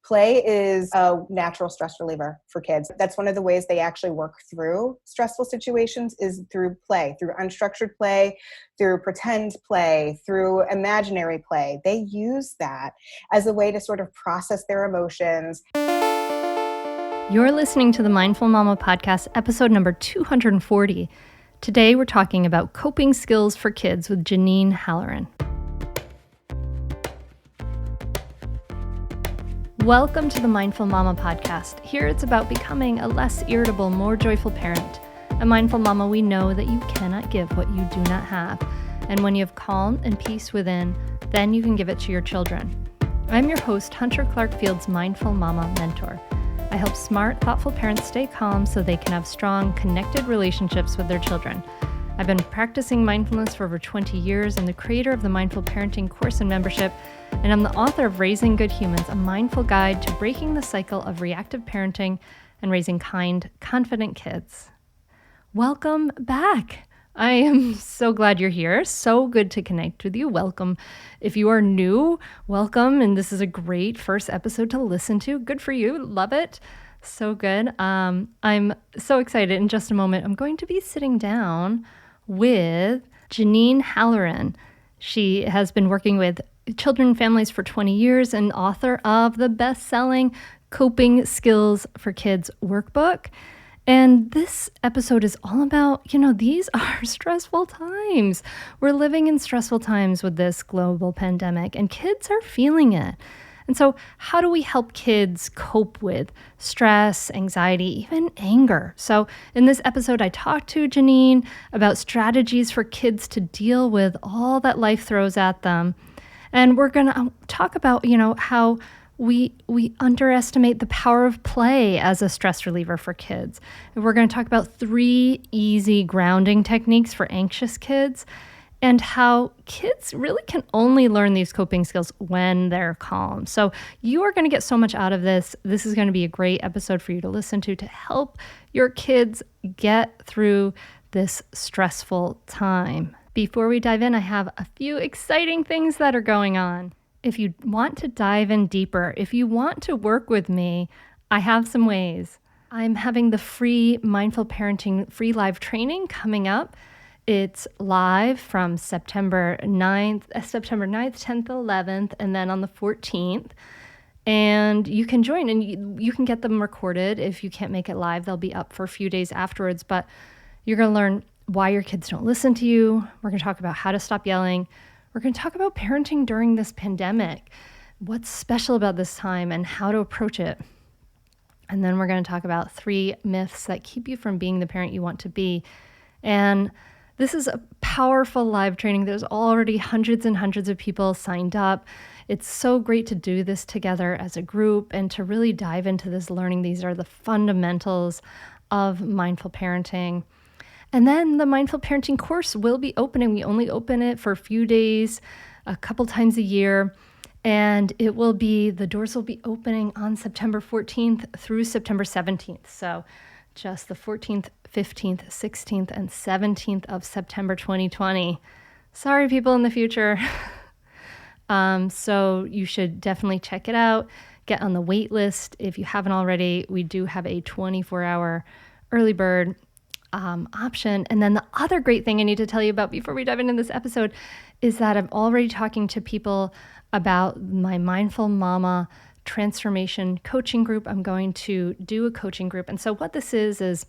Play is a natural stress reliever for kids. That's one of the ways they actually work through stressful situations is through play, through unstructured play, through pretend play, through imaginary play. They use that as a way to sort of process their emotions. You're listening to the Mindful Mama podcast, episode number 240. Today we're talking about coping skills for kids with Janine Halloran. Welcome to the Mindful Mama podcast. Here it's about becoming a less irritable, more joyful parent. At Mindful Mama, we know that you cannot give what you do not have. And when you have calm and peace within, then you can give it to your children. I'm your host, Hunter Clark-Field's Mindful Mama mentor. I help smart, thoughtful parents stay calm so they can have strong, connected relationships with their children. I've been practicing mindfulness for over 20 years and the creator of the Mindful Parenting course and membership, and I'm the author of Raising Good Humans, a mindful guide to breaking the cycle of reactive parenting and raising kind, confident kids. Welcome back. I am so glad you're here. So good to connect with you. Welcome. If you are new, welcome. And this is a great first episode to listen to. Good for you. Love it. So good. I'm so excited. In just a moment, I'm going to be sitting down with Janine Halloran. She has been working with children and families for 20 years and author of the bestselling Coping Skills for Kids Workbook. And this episode is all about, these are stressful times. We're living in stressful times with this global pandemic, and kids are feeling it. And so how do we help kids cope with stress, anxiety, even anger? So in this episode, I talked to Janine about strategies for kids to deal with all that life throws at them. And we're going to talk about, how we underestimate the power of play as a stress reliever for kids. And we're going to talk about 3 easy grounding techniques for anxious kids and how kids really can only learn these coping skills when they're calm. So you are going to get so much out of this. This is going to be a great episode for you to listen to help your kids get through this stressful time. Before we dive in, I have a few exciting things that are going on. If you want to dive in deeper, if you want to work with me, I have some ways. I'm having the free Mindful Parenting free live training coming up. It's live from September 9th, 10th, 11th, and then on the 14th. And you can join and you can get them recorded. If you can't make it live, they'll be up for a few days afterwards. But you're going to learn why your kids don't listen to you. We're going to talk about how to stop yelling. We're going to talk about parenting during this pandemic, what's special about this time and how to approach it. And then we're going to talk about 3 myths that keep you from being the parent you want to be. And this is a powerful live training. There's already hundreds and hundreds of people signed up. It's so great to do this together as a group and to really dive into this learning. These are the fundamentals of mindful parenting. And then the Mindful Parenting course will be opening. We only open it for a few days, a couple times a year. And the doors will be opening on September 14th through September 17th. So just the 14th, 15th, 16th, and 17th of September 2020. Sorry, people in the future. So you should definitely check it out. Get on the wait list. If you haven't already, we do have a 24-hour early bird option. And then the other great thing I need to tell you about before we dive into this episode is that I'm already talking to people about my Mindful Mama transformation coaching group. I'm going to do a coaching group. And so what this is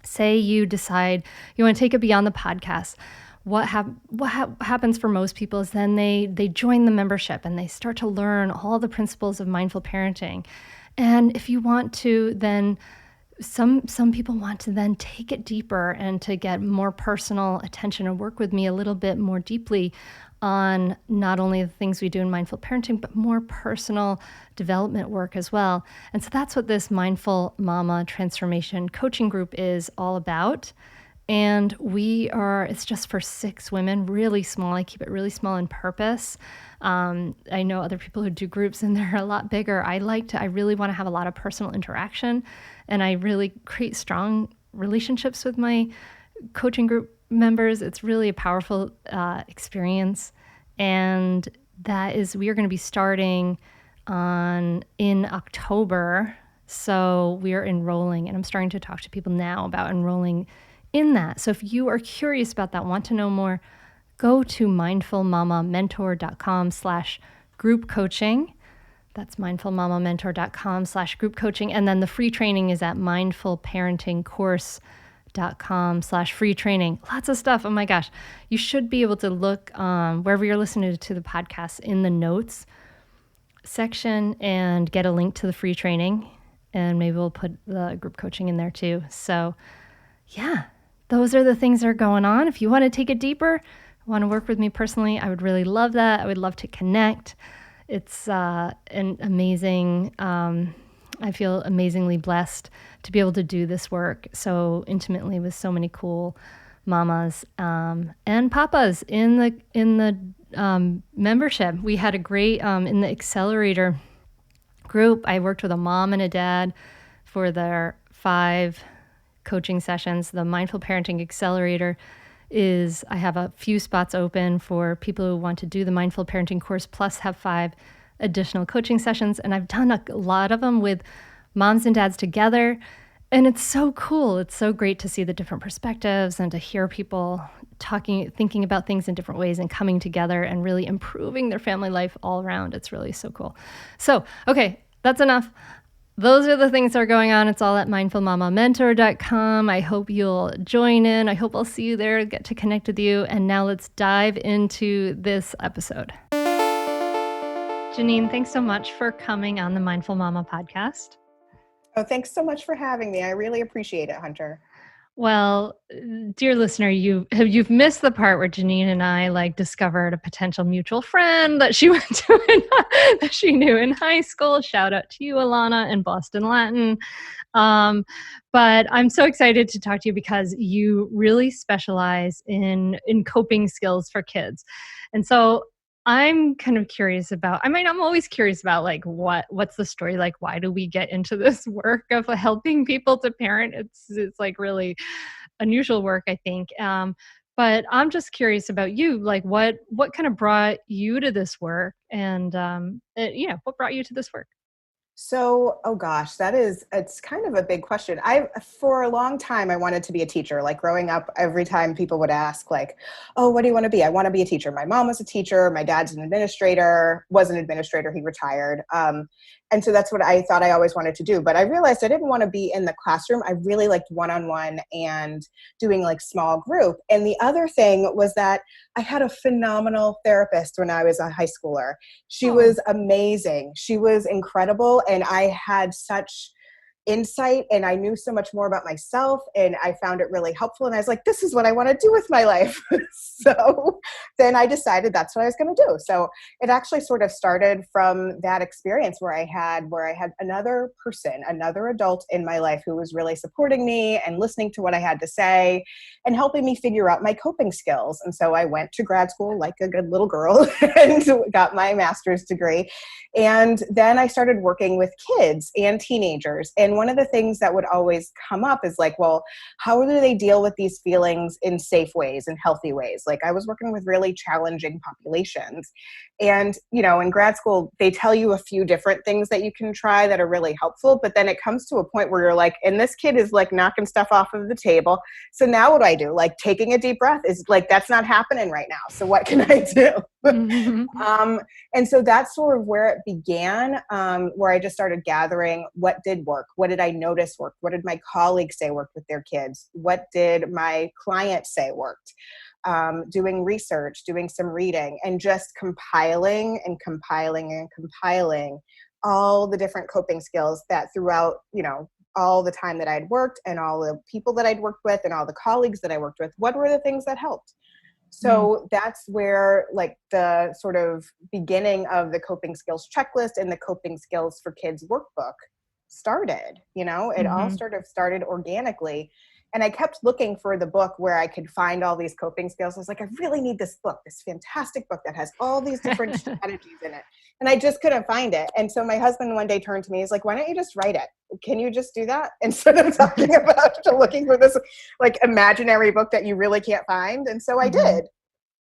say you decide you want to take it beyond the podcast. What happens for most people is then they join the membership and they start to learn all the principles of mindful parenting. And if you want to then some people want to then take it deeper and to get more personal attention and work with me a little bit more deeply on not only the things we do in mindful parenting, but more personal development work as well. And so that's what this Mindful Mama Transformation Coaching Group is all about. And it's just for 6 women, really small. I keep it really small on purpose. I know other people who do groups and they're a lot bigger. I really want to have a lot of personal interaction, and I really create strong relationships with my coaching group members. It's really a powerful experience. And we are going to be starting in October. So we are enrolling, and I'm starting to talk to people now about enrolling in that. So if you are curious about that, want to know more, go to mindfulmamamentor.com/group coaching. That's mindfulmamamentor.com/group coaching. And then the free training is at mindfulparentingcourse.com/free training. Lots of stuff. Oh my gosh. You should be able to look wherever you're listening to the podcast in the notes section and get a link to the free training. And maybe we'll put the group coaching in there too. So yeah, those are the things that are going on. If you want to take it deeper, want to work with me personally, I would really love that. I would love to connect. It's an amazing, I feel amazingly blessed to be able to do this work so intimately with so many cool mamas and papas in the membership. We had a great, in the accelerator group, I worked with a mom and a dad for their 5 coaching sessions. The Mindful Parenting Accelerator I have a few spots open for people who want to do the Mindful Parenting course, plus have 5 additional coaching sessions. And I've done a lot of them with moms and dads together. And it's so cool. It's so great to see the different perspectives and to hear people thinking about things in different ways and coming together and really improving their family life all around. It's really so cool. So, okay, that's enough. Those are the things that are going on. It's all at mindfulmamamentor.com. I hope you'll join in. I hope I'll see you there, get to connect with you. And now let's dive into this episode. Janine, thanks so much for coming on the Mindful Mama podcast. Oh, thanks so much for having me. I really appreciate it, Hunter. Well, dear listener, you've missed the part where Janine and I discovered a potential mutual friend that she went to that she knew in high school. Shout out to you, Alana, in Boston Latin. But I'm so excited to talk to you because you really specialize in coping skills for kids. And so I'm kind of curious about, I'm always curious about what's the story? Why do we get into this work of helping people to parent? It's really unusual work, I think. But I'm just curious about you, what kind of brought you to this work and, what brought you to this work? So, oh gosh, it's kind of a big question. For a long time, I wanted to be a teacher. Growing up, every time people would ask oh, what do you want to be? I want to be a teacher. My mom was a teacher. My dad's was an administrator. He retired. And so that's what I thought I always wanted to do. But I realized I didn't want to be in the classroom. I really liked one-on-one and doing small group. And the other thing was that I had a phenomenal therapist when I was a high schooler. She was amazing. She was incredible. And I had such insight and I knew so much more about myself and I found it really helpful. And I was like, this is what I want to do with my life. So then I decided that's what I was going to do. So it actually sort of started from that experience where I had another person, another adult in my life who was really supporting me and listening to what I had to say and helping me figure out my coping skills. And so I went to grad school like a good little girl and got my master's degree. And then I started working with kids and teenagers. And one of the things that would always come up is well, how do they deal with these feelings in safe ways and healthy ways? I was working with really challenging populations. And, in grad school, they tell you a few different things that you can try that are really helpful. But then it comes to a point where you're and this kid is knocking stuff off of the table. So now what do I do? Taking a deep breath is that's not happening right now. So what can I do? Mm-hmm. And so that's sort of where it began, where I just started gathering what did work. What did I notice worked? What did my colleagues say worked with their kids? What did my clients say worked? Doing research, doing some reading, and just compiling all the different coping skills that throughout, all the time that I'd worked and all the people that I'd worked with and all the colleagues that I worked with, what were the things that helped? So that's where the sort of beginning of the coping skills checklist and the coping skills for kids workbook started. It all started organically. And I kept looking for the book where I could find all these coping skills. I was I really need this book, this fantastic book that has all these different strategies in it. And I just couldn't find it. And so my husband one day turned to me, he's why don't you just write it? Can you just do that? Instead of talking about looking for this imaginary book that you really can't find. And so I did.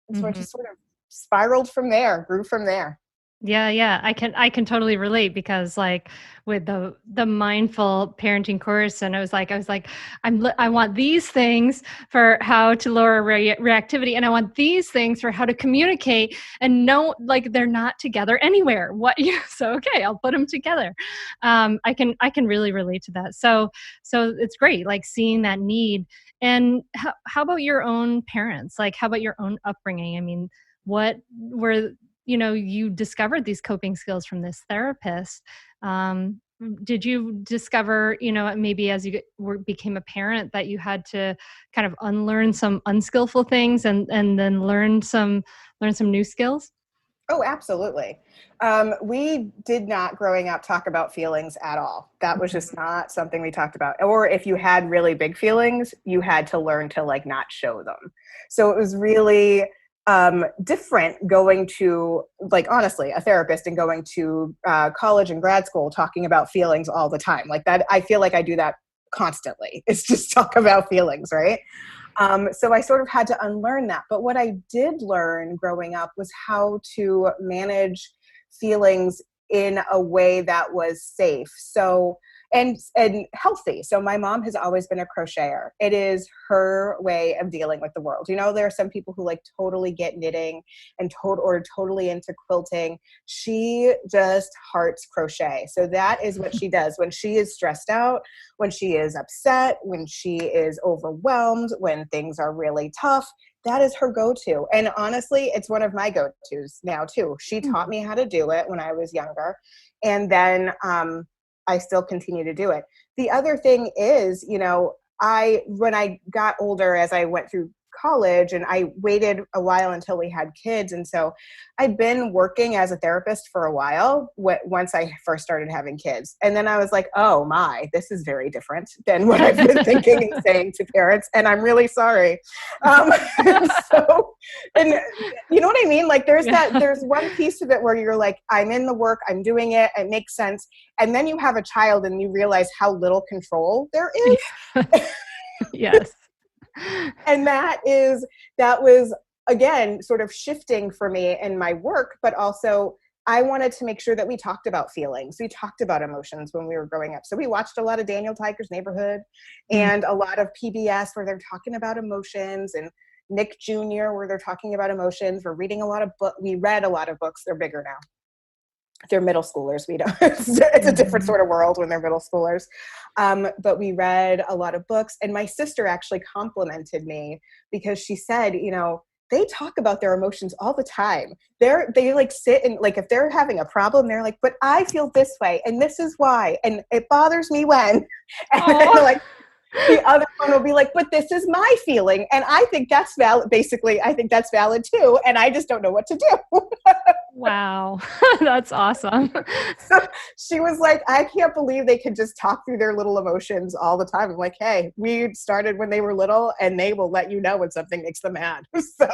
And so I just sort of spiraled from there, grew from there. Yeah. I can totally relate because like with the mindful parenting course, and I was like, I want these things for how to lower reactivity, and I want these things for how to communicate, and no, like they're not together anywhere. So okay, I'll put them together. I can really relate to that. So it's great, like seeing that need. And how about your own parents? Like, how about your own upbringing? I mean, what were you discovered these coping skills from this therapist. Did you discover, maybe as became a parent, that you had to kind of unlearn some unskillful things and then learn some new skills? Oh, absolutely. We did not growing up talk about feelings at all. That was just not something we talked about. Or if you had really big feelings, you had to learn to like not show them. So it was really different going to, like, honestly, a therapist and going to college and grad school talking about feelings all the time. Like that, I feel like I do that constantly. It's just talk about feelings, right? So I sort of had to unlearn that. But what I did learn growing up was how to manage feelings in a way that was safe. So and healthy. So my mom has always been a crocheter. It is her way of dealing with the world. There are some people who like totally get knitting and totally into quilting. She just hearts crochet. So that is what she does when she is stressed out, when she is upset, when she is overwhelmed, when things are really tough. That is her go-to. And honestly, it's one of my go-tos now too. She taught me how to do it when I was younger. And then I still continue to do it. The other thing is, when I got older, as I went through college, and I waited a while until we had kids. And so I'd been working as a therapist for a while once I first started having kids. And then I was like, oh my, this is very different than what I've been thinking and saying to parents. And I'm really sorry. So, and you know what I mean? Like there's one piece of it where you're like, I'm in the work, I'm doing it, it makes sense. And then you have a child and you realize how little control there is. Yes. And that was again sort of shifting for me in my work, but also I wanted to make sure that we talked about feelings. We talked about emotions when we were growing up. So we watched a lot of Daniel Tiger's Neighborhood and a lot of PBS where they're talking about emotions, and Nick Jr. where they're talking about emotions. We're reading a lot of books. We read a lot of books. They're bigger now. They're middle schoolers. We don't. It's a different sort of world when they're middle schoolers. But we read a lot of books, and my sister actually complimented me because she said, they talk about their emotions all the time. They like sit and like if they're having a problem, they're like, but I feel this way, and this is why, and it bothers me when, and then like. The other one will be like, but this is my feeling. And I think that's valid. Basically, I think that's valid too. And I just don't know what to do. Wow. That's awesome. So she was like, I can't believe they could just talk through their little emotions all the time. I'm like, hey, we started when they were little, and they will let you know when something makes them mad. So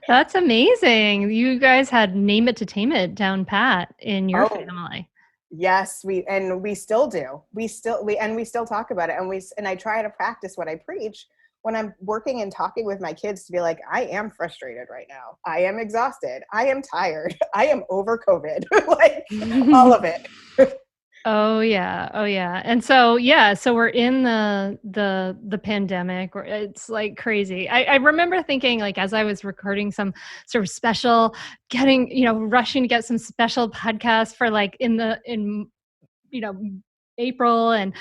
That's amazing. You guys had name it to tame it down pat in your family. Yes, we still do. We still talk about it, and I try to practice what I preach when I'm working and talking with my kids to be like, I am frustrated right now. I am exhausted. I am tired. I am over COVID. Like all of it. Oh yeah. And so so we're in the pandemic, or it's like crazy. I remember thinking, like, as I was recording some sort of special, rushing to get some special podcasts for like in you know April, and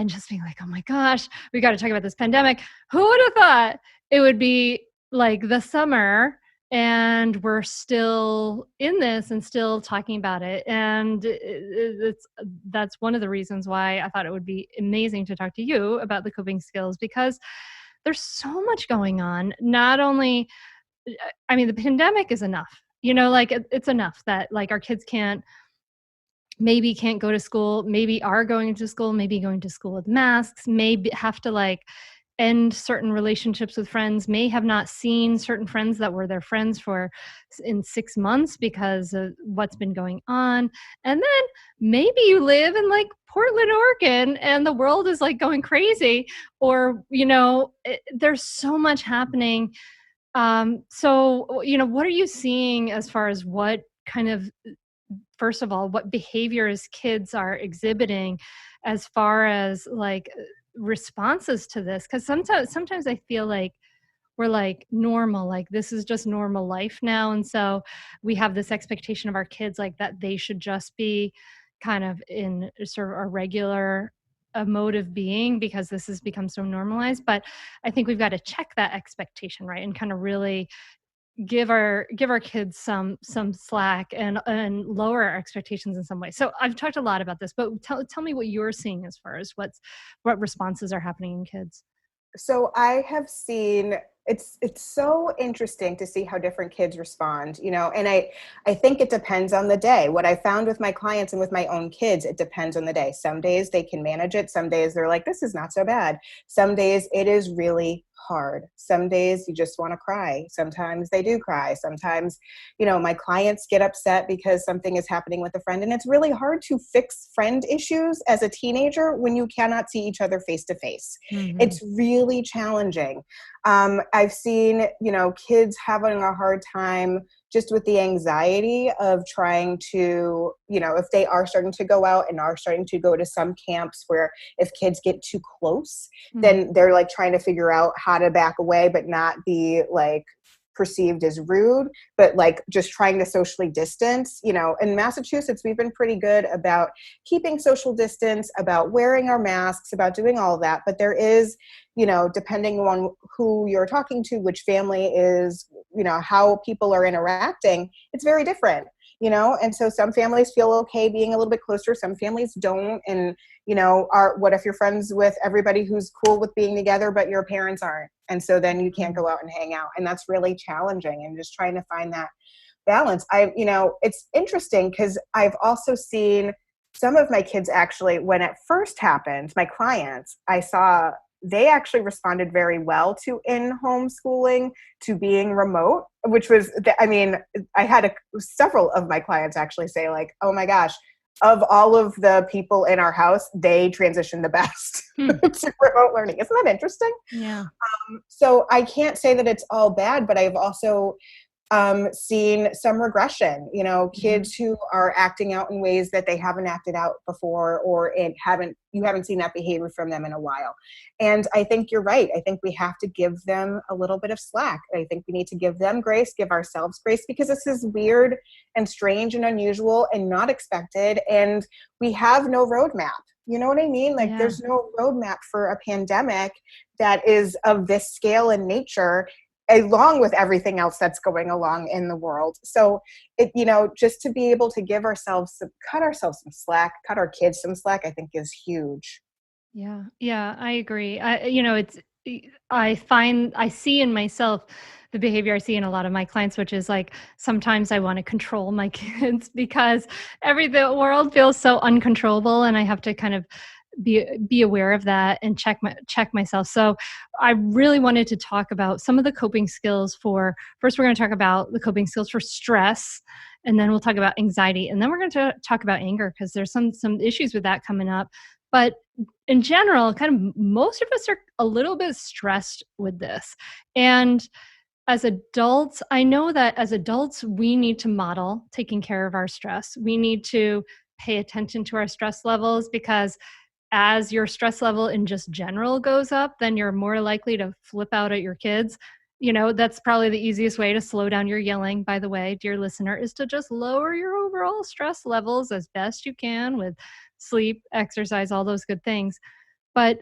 just being like, oh my gosh, we got to talk about this pandemic. Who would have thought it would be like the summer and we're still in this and still talking about it? And that's one of the reasons why I thought it would be amazing to talk to you about the coping skills, because there's so much going on. Not only, I mean, the pandemic is enough, like it's enough that like our kids can't go to school, maybe are going to school, maybe going to school with masks, maybe have to like end certain relationships with friends, may have not seen certain friends that were their friends in 6 months because of what's been going on. And then maybe you live in like Portland, Oregon, and the world is like going crazy, or, there's so much happening. So, what are you seeing as far as what kind of, first of all, what behaviors kids are exhibiting as far as like responses to this. Because sometimes I feel like we're like normal, like this is just normal life now. And so we have this expectation of our kids, like that they should just be kind of in sort of a regular mode of being because this has become so normalized. But I think we've got to check that expectation, right? And kind of really give our kids some slack and lower our expectations in some way. So I've talked a lot about this, but tell me what you're seeing as far as what responses are happening in kids. So I have seen, it's so interesting to see how different kids respond, and I think it depends on the day. What I found with my clients and with my own kids, it depends on the day. Some days they can manage it. Some days they're like, this is not so bad. Some days it is really hard. Some days you just want to cry. Sometimes they do cry. Sometimes, my clients get upset because something is happening with a friend, and it's really hard to fix friend issues as a teenager when you cannot see each other face to face. It's really challenging. I've seen, kids having a hard time just with the anxiety of trying to, if they are starting to go out and are starting to go to some camps where if kids get too close, then they're like trying to figure out how to back away, but not be like perceived as rude, but like just trying to socially distance. In Massachusetts, we've been pretty good about keeping social distance, about wearing our masks, about doing all that. But there is, depending on who you're talking to, which family is, how people are interacting, it's very different. And so some families feel okay being a little bit closer. Some families don't. And, what if you're friends with everybody who's cool with being together, but your parents aren't? And so then you can't go out and hang out. And that's really challenging, and just trying to find that balance. It's interesting because I've also seen some of my kids actually, when it first happened, my clients, I saw they actually responded very well to in-home schooling, to being remote, which was, I had several of my clients actually say like, oh my gosh, of all of the people in our house, they transitioned the best to remote learning. Isn't that interesting? Yeah. So I can't say that it's all bad, but I've also seen some regression, kids who are acting out in ways that they haven't acted out before, or you haven't seen that behavior from them in a while. And I think you're right. I think we have to give them a little bit of slack. I think we need to give them grace, give ourselves grace, because this is weird and strange and unusual and not expected. And we have no roadmap. You know what I mean? Like There's no roadmap for a pandemic that is of this scale and nature, along with everything else that's going along in the world. So just to be able to cut ourselves some slack, cut our kids some slack, I think is huge. Yeah. Yeah, I agree. I see in myself the behavior I see in a lot of my clients, which is like, sometimes I want to control my kids because the world feels so uncontrollable, and I have to kind of be aware of that and check myself. So I really wanted to talk about some of the coping skills first we're going to talk about the coping skills for stress, and then we'll talk about anxiety, and then we're going to talk about anger, because there's some issues with that coming up. But in general, kind of most of us are a little bit stressed with this. And as adults, I know that as adults, we need to model taking care of our stress. We need to pay attention to our stress levels, because as your stress level in just general goes up, then you're more likely to flip out at your kids. That's probably the easiest way to slow down your yelling, by the way, dear listener, is to just lower your overall stress levels as best you can with sleep, exercise, all those good things. But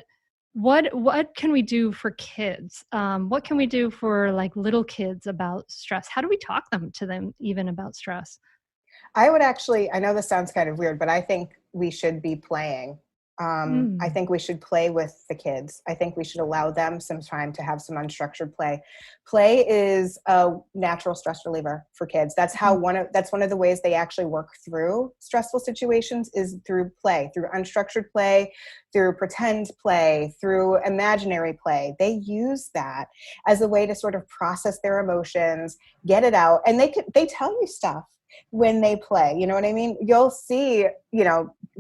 what can we do for kids? What can we do for like little kids about stress? How do we talk to them even about stress? I know this sounds kind of weird, but I think we should be playing. I think we should play with the kids. I think we should allow them some time to have some unstructured play. Play is a natural stress reliever for kids. That's one of the ways they actually work through stressful situations, is through play, through unstructured play, through pretend play, through imaginary play. They use that as a way to sort of process their emotions, get it out, and they tell you stuff. when they play. You know what I mean? You'll see,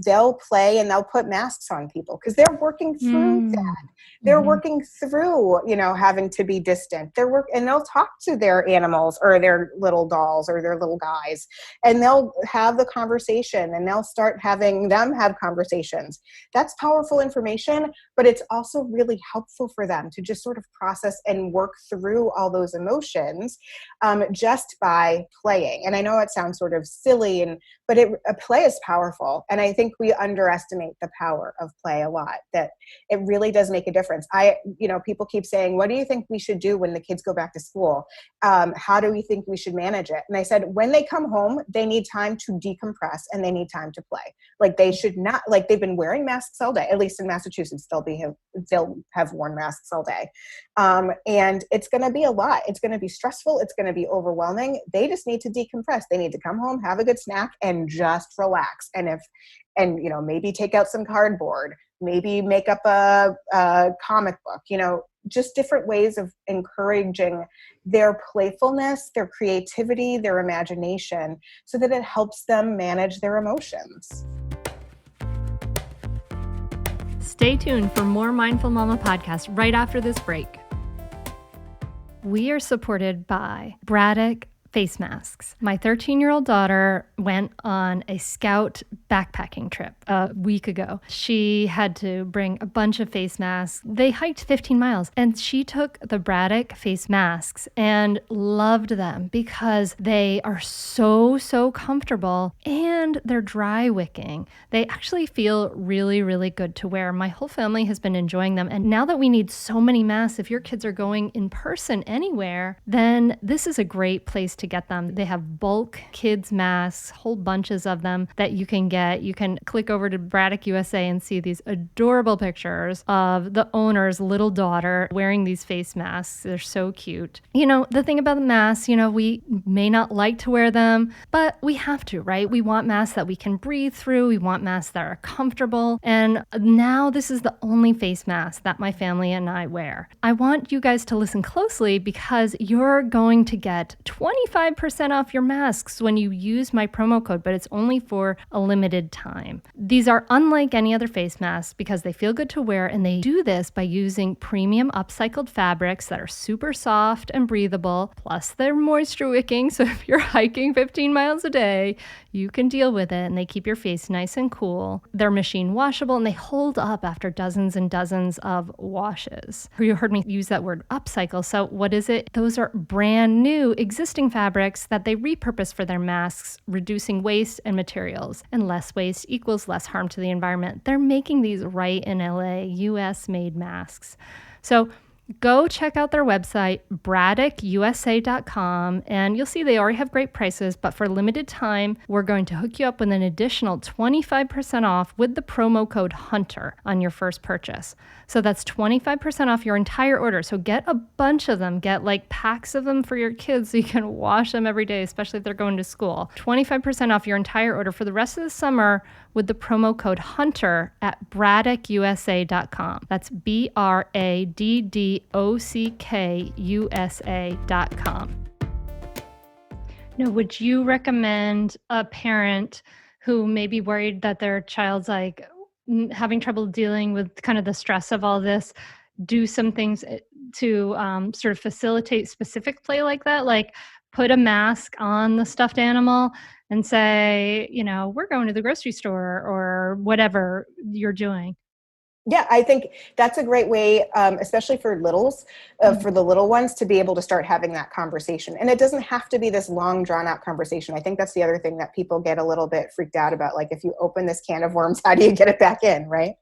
they'll play and they'll put masks on people because they're working through that. They're working through, having to be distant. And they'll talk to their animals or their little dolls or their little guys, and they'll have the conversation and they'll start having them have conversations. That's powerful information, but it's also really helpful for them to just sort of process and work through all those emotions just by playing. And I know it sounds sort of silly, but play is powerful. And I think we underestimate the power of play a lot, that it really does make a difference. People keep saying, what do you think we should do when the kids go back to school? How do we think we should manage it? And I said, when they come home, they need time to decompress and they need time to play. Like they should not, like they've been wearing masks all day, at least in Massachusetts, they'll have worn masks all day. And it's going to be a lot. It's going to be stressful. It's going to be overwhelming. They just need to decompress. They need to come home, have a good snack, and just relax. And maybe take out some cardboard, maybe make up a comic book, just different ways of encouraging their playfulness, their creativity, their imagination, so that it helps them manage their emotions. Stay tuned for more Mindful Mama podcast right after this break. We are supported by Braddock face masks. My 13-year-old daughter went on a scout backpacking trip a week ago. She had to bring a bunch of face masks. They hiked 15 miles and she took the Braddock face masks and loved them because they are so comfortable and they're dry wicking. They actually feel really, really good to wear. My whole family has been enjoying them. And now that we need so many masks, if your kids are going in person anywhere, then this is a great place to get them. They have bulk kids masks, whole bunches of them that you can get. You can click over to Braddock USA and see these adorable pictures of the owner's little daughter wearing these face masks. They're so cute. The thing about the masks, we may not like to wear them, but we have to, right? We want masks that we can breathe through. We want masks that are comfortable. And now this is the only face mask that my family and I wear. I want you guys to listen closely because you're going to get 25% off your masks when you use my promo code, but it's only for a limited time. These are unlike any other face masks because they feel good to wear, and they do this by using premium upcycled fabrics that are super soft and breathable, plus they're moisture wicking, so if you're hiking 15 miles a day, you can deal with it, and they keep your face nice and cool. They're machine washable, and they hold up after dozens and dozens of washes. You heard me use that word upcycle, so what is it? Those are brand new existing fabrics that they repurpose for their masks, reducing waste and materials. And less waste equals less harm to the environment. They're making these right in LA, US made masks. So go check out their website, BraddockUSA.com, and you'll see they already have great prices, but for limited time, we're going to hook you up with an additional 25% off with the promo code HUNTER on your first purchase. So that's 25% off your entire order. So get a bunch of them. Get like packs of them for your kids so you can wash them every day, especially if they're going to school. 25% off your entire order for the rest of the summer with the promo code HUNTER at BraddockUSA.com. That's BraddockUSA.com. Now, would you recommend a parent who may be worried that their child's like having trouble dealing with kind of the stress of all this, do some things to sort of facilitate specific play like that? Like put a mask on the stuffed animal and say, we're going to the grocery store or whatever you're doing. Yeah, I think that's a great way, especially for littles, for the little ones, to be able to start having that conversation. And it doesn't have to be this long, drawn out conversation. I think that's the other thing that people get a little bit freaked out about. Like, if you open this can of worms, how do you get it back in, right?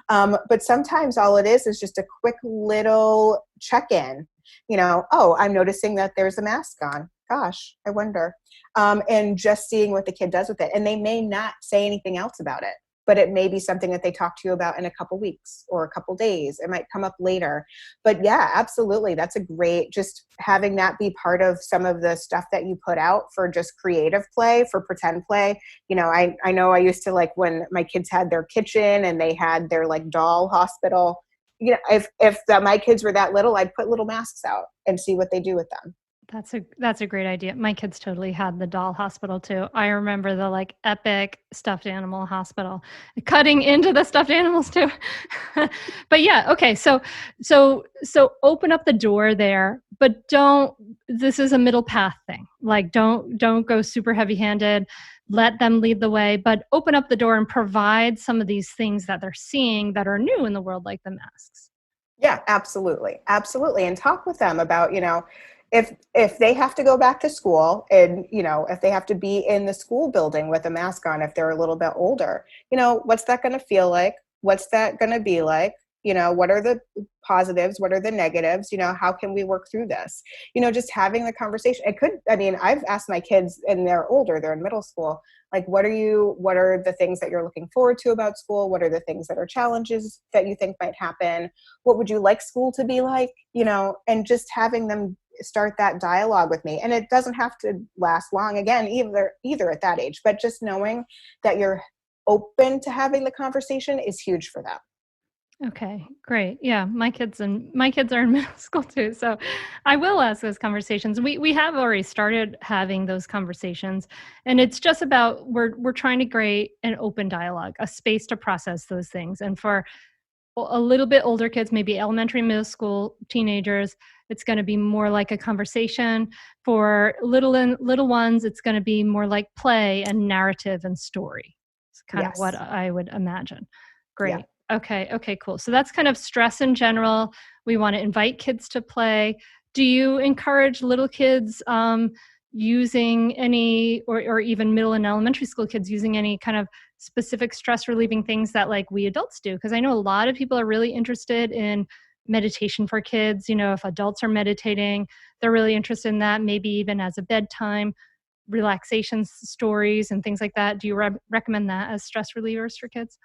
But sometimes all it is just a quick little check-in. Oh, I'm noticing that there's a mask on. Gosh, I wonder. And just seeing what the kid does with it. And they may not say anything else about it, but it may be something that they talk to you about in a couple weeks or a couple days. It might come up later. But yeah, absolutely. That's a great, just having that be part of some of the stuff that you put out for just creative play, for pretend play. I know I used to, like, when my kids had their kitchen and they had their like doll hospital, if my kids were that little, I'd put little masks out and see what they do with them. That's a great idea. My kids totally had the doll hospital too. I remember the like epic stuffed animal hospital, cutting into the stuffed animals too. But yeah, okay. So open up the door there, but this is a middle path thing. Like don't go super heavy-handed. Let them lead the way, but open up the door and provide some of these things that they're seeing that are new in the world, like the masks. Yeah, absolutely. Absolutely. And talk with them about, if they have to go back to school and, if they have to be in the school building with a mask on, if they're a little bit older, what's that going to feel like? What's that going to be like? What are the positives? What are the negatives? How can we work through this? Just having the conversation. I've asked my kids, and they're older, they're in middle school, like, what are the things that you're looking forward to about school? What are the things that are challenges that you think might happen? What would you like school to be like? And just having them start that dialogue with me. And it doesn't have to last long, again, either at that age, but just knowing that you're open to having the conversation is huge for them. Okay, great. Yeah, my kids are in middle school too, so I will ask those conversations. We have already started having those conversations, and it's just about we're trying to create an open dialogue, a space to process those things. And for a little bit older kids, maybe elementary, middle school, teenagers, it's going to be more like a conversation. For little ones, it's going to be more like play and narrative and story. It's kind of what Yes. I would imagine. Great. Yeah. Okay, cool. So that's kind of stress in general. We want to invite kids to play. Do you encourage little kids using any, or even middle and elementary school kids using any kind of specific stress relieving things that like we adults do? Because I know a lot of people are really interested in meditation for kids. If adults are meditating, they're really interested in that, maybe even as a bedtime relaxation stories and things like that. Do you recommend that as stress relievers for kids?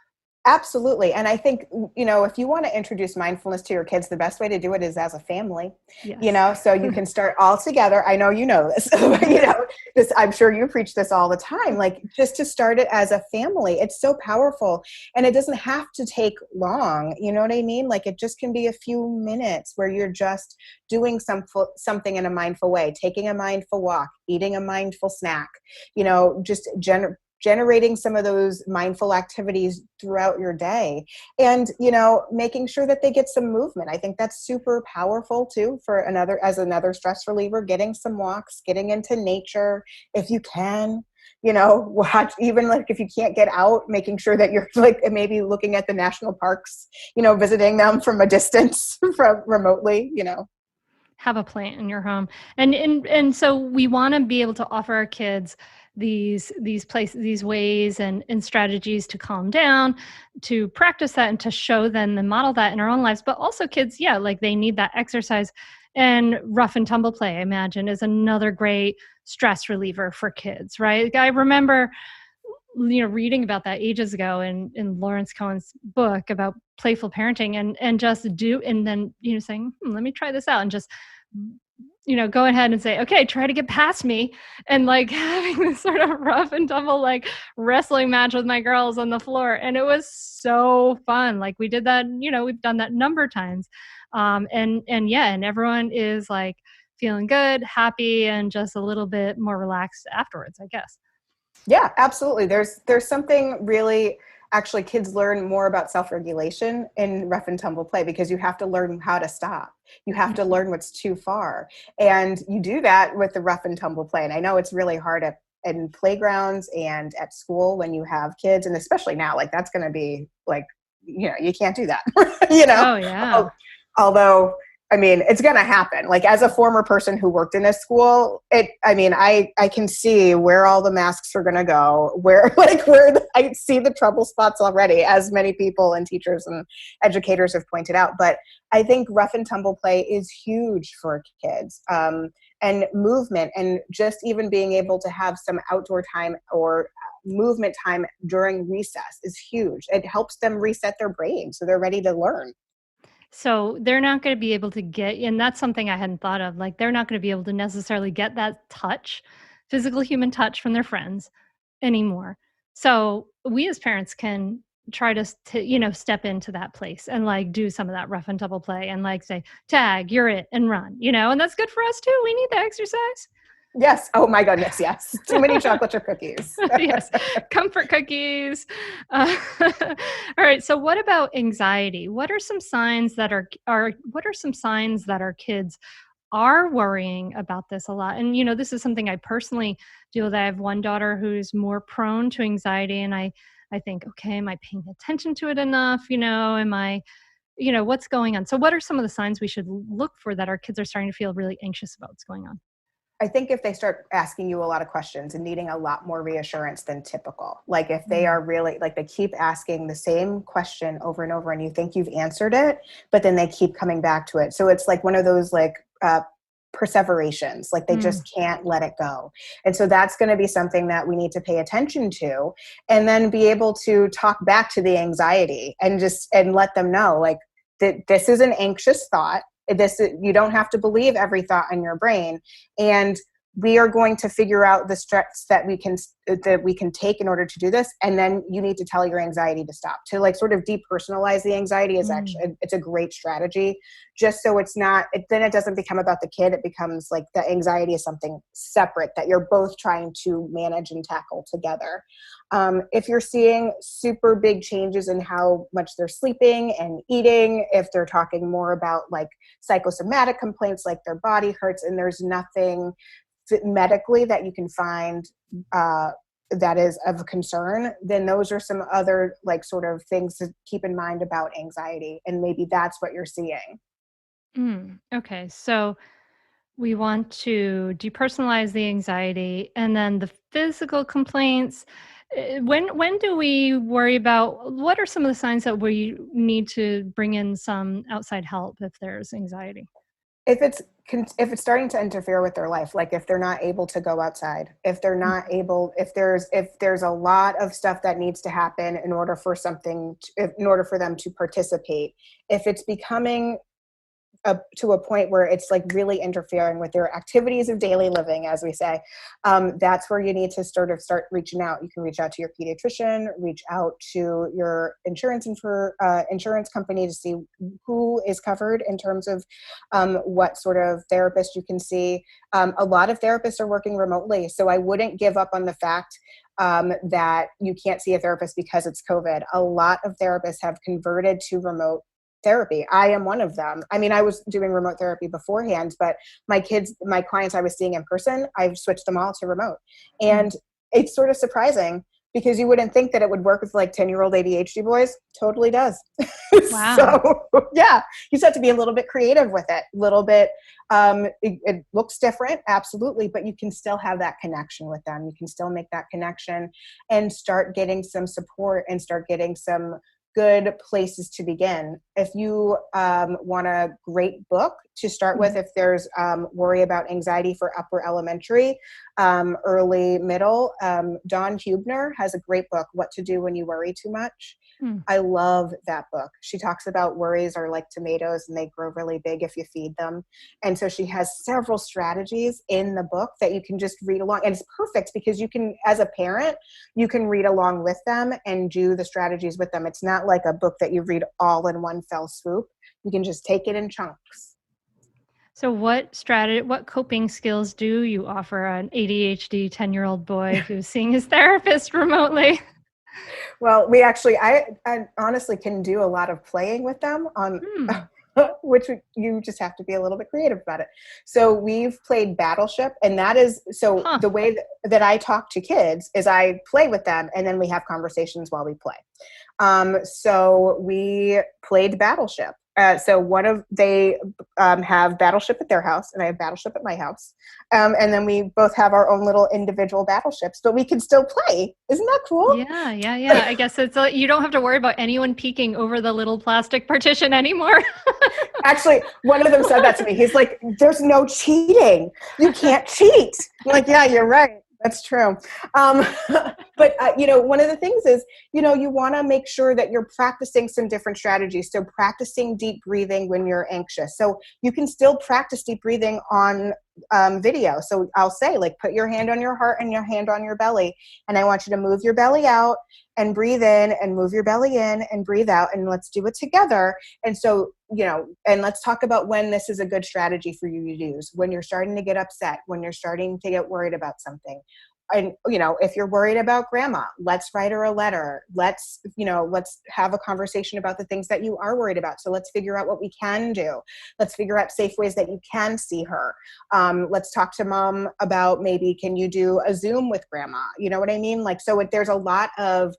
Absolutely. And I think, if you want to introduce mindfulness to your kids, the best way to do it is as a family, Yes. so you can start all together. I know this, I'm sure you preach this all the time, like just to start it as a family. It's so powerful, and it doesn't have to take long. You know what I mean? Like it just can be a few minutes where you're just doing something in a mindful way, taking a mindful walk, eating a mindful snack, just generating some of those mindful activities throughout your day, and making sure that they get some movement. I think that's super powerful too, as another stress reliever. Getting some walks, getting into nature if you can, watch, even like if you can't get out, making sure that you're like maybe looking at the national parks, visiting them from a distance, from remotely. Have a plant in your home. And so we want to be able to offer our kids these ways and strategies to calm down, to practice that, and to show them and model that in our own lives. But also kids, like they need that exercise. And rough and tumble play, I imagine, is another great stress reliever for kids, right? I remember reading about that ages ago in Lawrence Cohen's book about playful parenting, and then saying, let me try this out, and just go ahead and say, okay, try to get past me, and like having this sort of rough and tumble like wrestling match with my girls on the floor. And it was so fun. Like we did that, we've done that a number of times. And everyone is like feeling good, happy, and just a little bit more relaxed afterwards, I guess. Yeah, absolutely. There's something really, actually, kids learn more about self-regulation in rough and tumble play, because you have to learn how to stop. You have to learn what's too far. And you do that with the rough and tumble play. And I know it's really hard in playgrounds and at school when you have kids, and especially now, like that's going to be like, you can't do that, Oh, yeah. Although, it's going to happen. Like as a former person who worked in a school, I can see where all the masks are going to go, I see the trouble spots already, as many people and teachers and educators have pointed out. But I think rough and tumble play is huge for kids, and movement, and just even being able to have some outdoor time or movement time during recess is huge. It helps them reset their brain so they're ready to learn. So they're not going to be able to get, and that's something I hadn't thought of, like they're not going to be able to necessarily get that touch, physical human touch from their friends anymore. So we as parents can try to step into that place and like do some of that rough and tumble play and like say, tag, you're it, and run, and that's good for us too. We need the exercise. Yes. Oh my goodness. Yes. Too many chocolate chip cookies. Yes. Comfort cookies. All right. So what about anxiety? What are some signs that what are some signs that our kids are worrying about this a lot? And, this is something I personally deal with. I have one daughter who's more prone to anxiety, and I think, okay, am I paying attention to it enough? Am I, what's going on? So what are some of the signs we should look for that our kids are starting to feel really anxious about what's going on? I think if they start asking you a lot of questions and needing a lot more reassurance than typical, like if they are really like they keep asking the same question over and over and you think you've answered it, but then they keep coming back to it. So it's like one of those like perseverations, like they just can't let it go. And so that's going to be something that we need to pay attention to, and then be able to talk back to the anxiety and let them know like that this is an anxious thought. You don't have to believe every thought in your brain, and we are going to figure out the steps that we can take in order to do this. And then you need to tell your anxiety to stop. To like sort of depersonalize the anxiety is actually, it's a great strategy, just so then it doesn't become about the kid. It becomes like the anxiety is something separate that you're both trying to manage and tackle together. If you're seeing super big changes in how much they're sleeping and eating, if they're talking more about like psychosomatic complaints, like their body hurts and there's nothing medically that you can find that is of concern, then those are some other like sort of things to keep in mind about anxiety. And maybe that's what you're seeing. Okay. So we want to depersonalize the anxiety, and then the physical complaints. When do we worry about, what are some of the signs that we need to bring in some outside help if there's anxiety? If it's starting to interfere with their life, like if they're not able to go outside, if they're not able, if there's a lot of stuff that needs to happen in order for them to participate, if it's becoming to a point where it's like really interfering with their activities of daily living, as we say, that's where you need to start reaching out. You can reach out to your pediatrician, reach out to your insurance company to see who is covered in terms of what sort of therapist you can see. A lot of therapists are working remotely, so I wouldn't give up on the fact that you can't see a therapist because it's COVID. A lot of therapists have converted to remote therapy. I am one of them. I mean, I was doing remote therapy beforehand, but my clients I was seeing in person, I've switched them all to remote. And it's sort of surprising because you wouldn't think that it would work with like 10-year-old ADHD boys. Totally does. Wow. So yeah, you just have to be a little bit creative with it. A little bit, it looks different, absolutely, but you can still have that connection with them. You can still make that connection and start getting some support and start getting some good places to begin. If you want a great book to start with, if there's worry about anxiety for upper elementary, early middle, Dawn Huebner has a great book, What to Do When You Worry Too Much. I love that book. She talks about worries are like tomatoes and they grow really big if you feed them. And so she has several strategies in the book that you can just read along. And it's perfect because you can, as a parent, you can read along with them and do the strategies with them. It's not like a book that you read all in one fell swoop. You can just take it in chunks. So what coping skills do you offer an ADHD 10-year-old boy who's seeing his therapist remotely? Well, I honestly can do a lot of playing with them on, which you just have to be a little bit creative about it. So we've played Battleship, and that is, the way that I talk to kids is I play with them and then we have conversations while we play. So we played Battleship. They have Battleship at their house and I have Battleship at my house. And then we both have our own little individual battleships, but we can still play. Isn't that cool? Yeah. I guess it's you don't have to worry about anyone peeking over the little plastic partition anymore. Actually, one of them said that to me. He's like, there's no cheating. You can't cheat. I'm like, yeah, you're right. That's true. But, one of the things is, you want to make sure that you're practicing some different strategies. So practicing deep breathing when you're anxious. So you can still practice deep breathing on video. So I'll say, like, put your hand on your heart and your hand on your belly. And I want you to move your belly out and breathe in, and move your belly in and breathe out. And let's do it together. And so, and let's talk about when this is a good strategy for you to use, when you're starting to get upset, when you're starting to get worried about something. And, if you're worried about grandma, let's write her a letter. Let's have a conversation about the things that you are worried about. So let's figure out what we can do. Let's figure out safe ways that you can see her. Let's talk to mom about, maybe, can you do a Zoom with grandma? You know what I mean? Like, so there's a lot of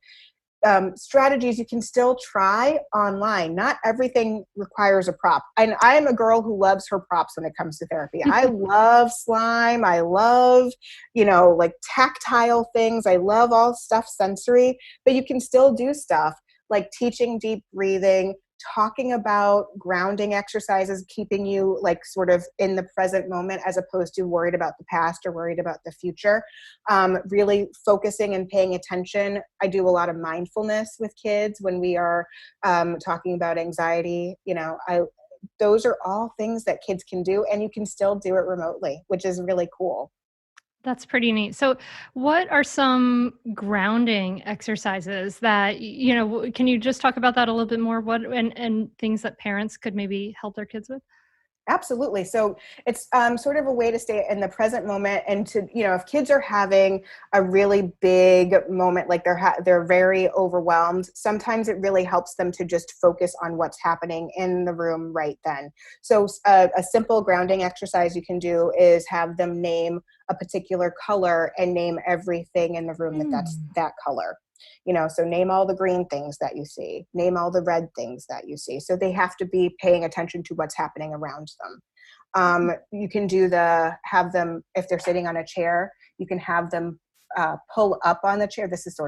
strategies you can still try online. Not everything requires a prop. And I am a girl who loves her props when it comes to therapy. I love slime. I love, like tactile things. I love all stuff sensory, but you can still do stuff like teaching deep breathing, talking about grounding exercises, keeping you like sort of in the present moment as opposed to worried about the past or worried about the future. Really focusing and paying attention. I do a lot of mindfulness with kids when we are talking about anxiety. Those are all things that kids can do, and you can still do it remotely, which is really cool. That's pretty neat. So what are some grounding exercises that, can you just talk about that a little bit more? What and things that parents could maybe help their kids with? Absolutely. So it's sort of a way to stay in the present moment, and to, if kids are having a really big moment, like they're very overwhelmed, sometimes it really helps them to just focus on what's happening in the room right then. So a simple grounding exercise you can do is have them name a particular color and name everything in the room that's that color. So name all the green things that you see, name all the red things that you see. So they have to be paying attention to what's happening around them. You can have them, if they're sitting on a chair, you can have them pull up on the chair. This is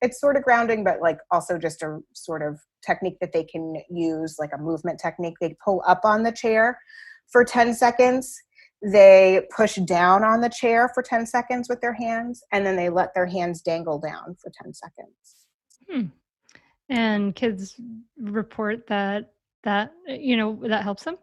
it's sort of grounding, but like also just a sort of technique that they can use, like a movement technique. They pull up on the chair for 10 seconds. They push down on the chair for 10 seconds with their hands, and then they let their hands dangle down for 10 seconds. And kids report that that helps them?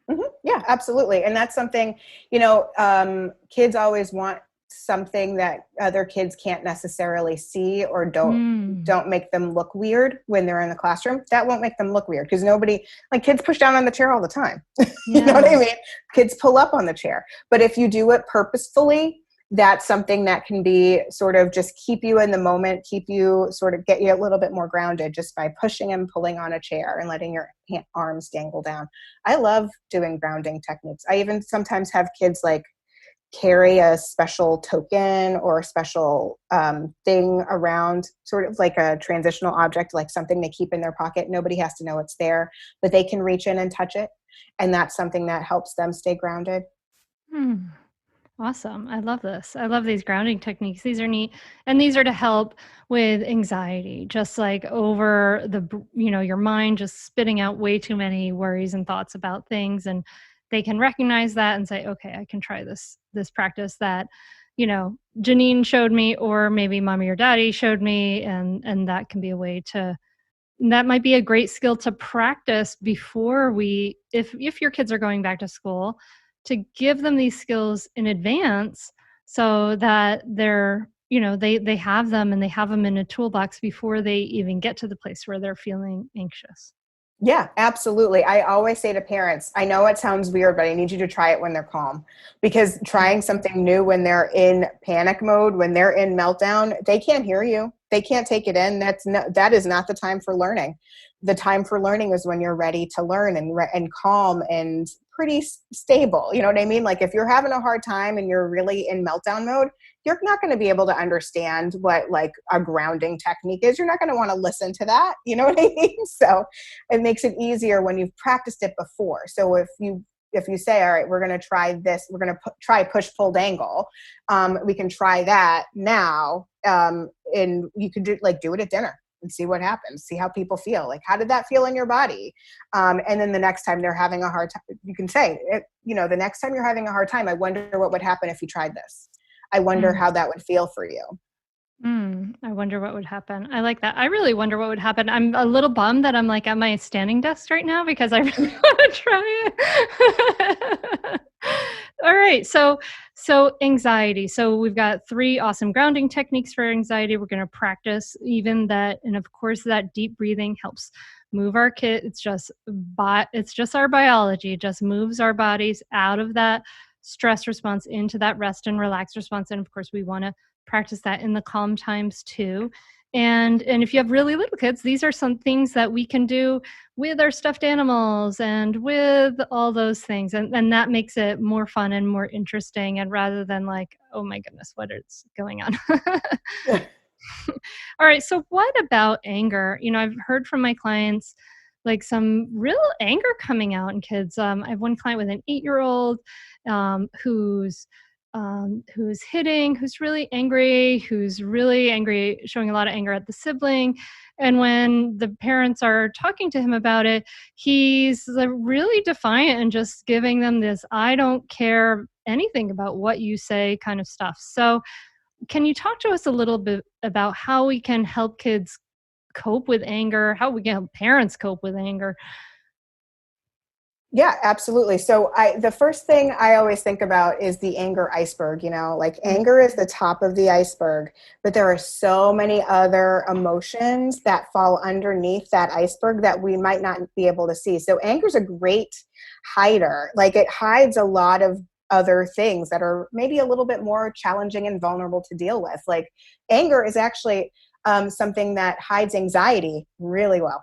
Mm-hmm. Yeah, absolutely. And that's something, kids always want something that other kids can't necessarily see, or don't make them look weird when they're in the classroom. That won't make them look weird, because kids push down on the chair all the time. You know what I mean? Kids pull up on the chair. But if you do it purposefully, that's something that can be sort of just keep you in the moment, get you a little bit more grounded, just by pushing and pulling on a chair and letting your arms dangle down. I love doing grounding techniques. I even sometimes have kids carry a special token or a special thing around, sort of like a transitional object, like something they keep in their pocket. Nobody has to know it's there, but they can reach in and touch it. And that's something that helps them stay grounded. Awesome. I love this. I love these grounding techniques. These are neat. And these are to help with anxiety, just like over your mind just spitting out way too many worries and thoughts about things. And they can recognize that and say, okay, I can try this practice that, Janine showed me, or maybe mommy or daddy showed me. And that can be a way that might be a great skill to practice before if your kids are going back to school, to give them these skills in advance so that they're, they have them, and they have them in a toolbox before they even get to the place where they're feeling anxious. Yeah, absolutely. I always say to parents, I know it sounds weird, but I need you to try it when they're calm, because trying something new when they're in panic mode, when they're in meltdown, they can't hear you. They can't take it in. That is not the time for learning. The time for learning is when you're ready to learn and calm and pretty stable. You know what I mean? Like if you're having a hard time and you're really in meltdown mode, you're not going to be able to understand what like a grounding technique is. You're not going to want to listen to that. You know what I mean? So it makes it easier when you've practiced it before. So if you say, all right, we're going to try this, we're going to try push, pull, dangle. We can try that now. And you can do it at dinner and see what happens. See how people feel. Like, how did that feel in your body? And then the next time they're having a hard time, you can say, the next time you're having a hard time, I wonder what would happen if you tried this. I wonder how that would feel for you. I wonder what would happen. I like that. I really wonder what would happen. I'm a little bummed that I'm like at my standing desk right now because I really want to try it. All right. So anxiety. So we've got 3 awesome grounding techniques for anxiety. We're going to practice even that. And of course, that deep breathing helps move our kid. It's just our biology. It just moves our bodies out of that stress response into that rest and relax response. And of course, we want to practice that in the calm times too. And if you have really little kids, these are some things that we can do with our stuffed animals and with all those things. And that makes it more fun and more interesting. And rather than like, oh my goodness, what is going on? All right. So what about anger? I've heard from my clients like some real anger coming out in kids. I have one client with an 8-year-old who's hitting, who's really angry, showing a lot of anger at the sibling. And when the parents are talking to him about it, he's really defiant and just giving them this, I don't care anything about what you say kind of stuff. So can you talk to us a little bit about how we can help kids cope with anger, how we can help parents cope with anger? Yeah, absolutely. So the first thing I always think about is the anger iceberg, like anger is the top of the iceberg, but there are so many other emotions that fall underneath that iceberg that we might not be able to see. So anger is a great hider. Like it hides a lot of other things that are maybe a little bit more challenging and vulnerable to deal with. Like anger is actually something that hides anxiety really well.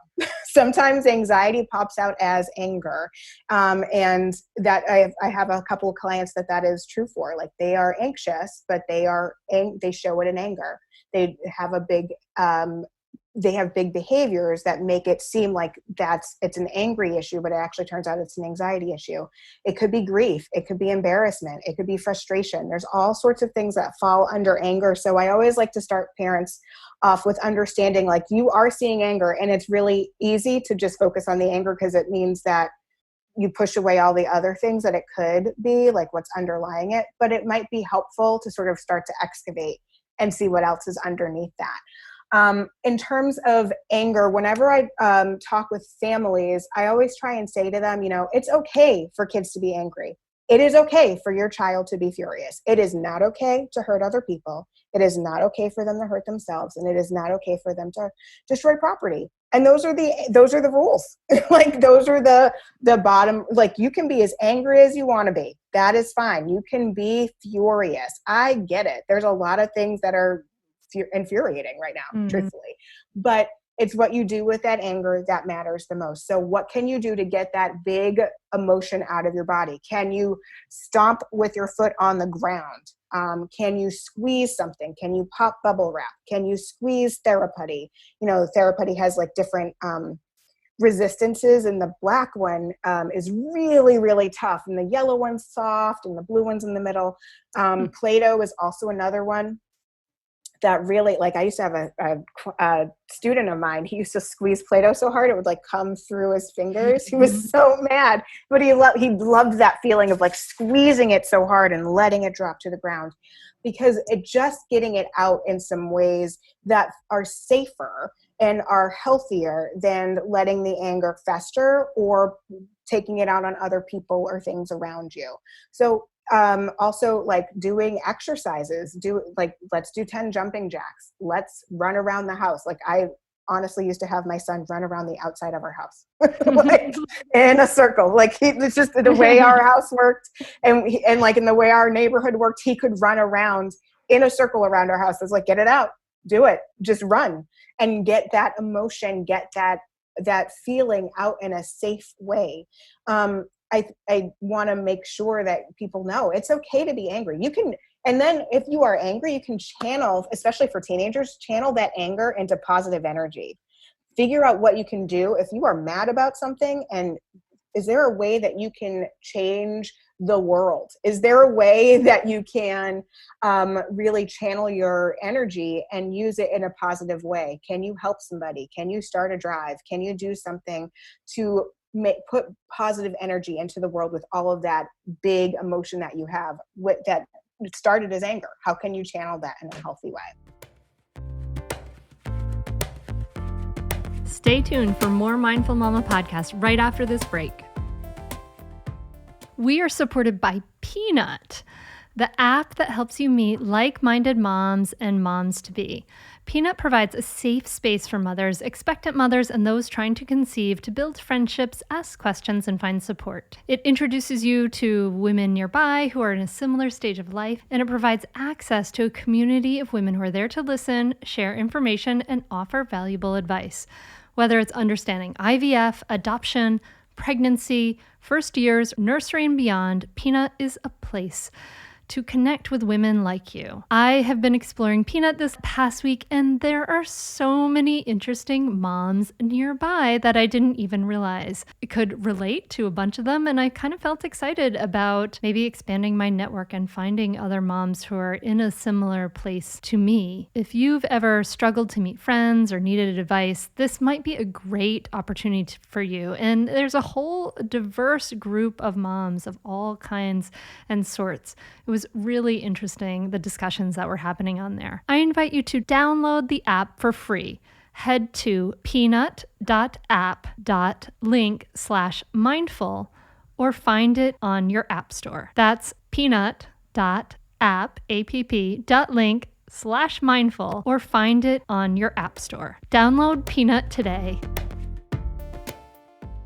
Sometimes anxiety pops out as anger. And that I have a couple of clients that is true for. Like they are anxious, but they show it in anger. They have they have big behaviors that make it seem like it's an angry issue, but it actually turns out it's an anxiety issue. It could be grief. It could be embarrassment. It could be frustration. There's all sorts of things that fall under anger. So I always like to start parents off with understanding like you are seeing anger, and it's really easy to just focus on the anger because it means that you push away all the other things that it could be, like what's underlying it. But it might be helpful to sort of start to excavate and see what else is underneath that. In terms of anger, whenever I talk with families, I always try and say to them, it's okay for kids to be angry. It is okay for your child to be furious. It is not okay to hurt other people. It is not okay for them to hurt themselves. And it is not okay for them to destroy property. And those are the rules. Like those are the bottom, like you can be as angry as you want to be. That is fine. You can be furious. I get it. There's a lot of things that are infuriating right now, truthfully, but it's what you do with that anger that matters the most. So what can you do to get that big emotion out of your body? Can you stomp with your foot on the ground? Can you squeeze something? Can you pop bubble wrap? Can you squeeze Theraputty? Theraputty has like different resistances, and the black one is really, really tough, and the yellow one's soft, and the blue one's in the middle. Play-Doh is also another one that really, like I used to have a student of mine, he used to squeeze Play-Doh so hard it would like come through his fingers. He was so mad, but he loved that feeling of like squeezing it so hard and letting it drop to the ground, because it just getting it out in some ways that are safer and are healthier than letting the anger fester or taking it out on other people or things around you. So also like doing exercises, let's do 10 jumping jacks. Let's run around the house. Like I honestly used to have my son run around the outside of our house, like in a circle. Like it's just the way our house worked. And like in the way our neighborhood worked, he could run around in a circle around our house. It's like, get it out, do it, just run and get that emotion, get that feeling out in a safe way. I want to make sure that people know it's okay to be angry. And then if you are angry, you can channel, especially for teenagers, channel that anger into positive energy. Figure out what you can do if you are mad about something, and is there a way that you can change the world? Is there a way that you can really channel your energy and use it in a positive way? Can you help somebody? Can you start a drive? Can you do something to put positive energy into the world with all of that big emotion that you have, with that it started as anger. How can you channel that in a healthy way? Stay tuned for more Mindful Mama podcast right after this break. We are supported by Peanut, the app that helps you meet like-minded moms and moms-to-be. Peanut provides a safe space for mothers, expectant mothers, and those trying to conceive to build friendships, ask questions, and find support. It introduces you to women nearby who are in a similar stage of life, and it provides access to a community of women who are there to listen, share information, and offer valuable advice. Whether it's understanding IVF, adoption, pregnancy, first years, nursery, and beyond, Peanut is a place to connect with women like you. I have been exploring Peanut this past week, and there are so many interesting moms nearby that I didn't even realize. I could relate to a bunch of them, and I kind of felt excited about maybe expanding my network and finding other moms who are in a similar place to me. If you've ever struggled to meet friends or needed advice, this might be a great opportunity for you. And there's a whole diverse group of moms of all kinds and sorts. It was really interesting, the discussions that were happening on there. I invite you to download the app for free. Head to peanut.app.link/mindful or find it on your app store. That's peanut.app.link/mindful or find it on your app store. Download Peanut today.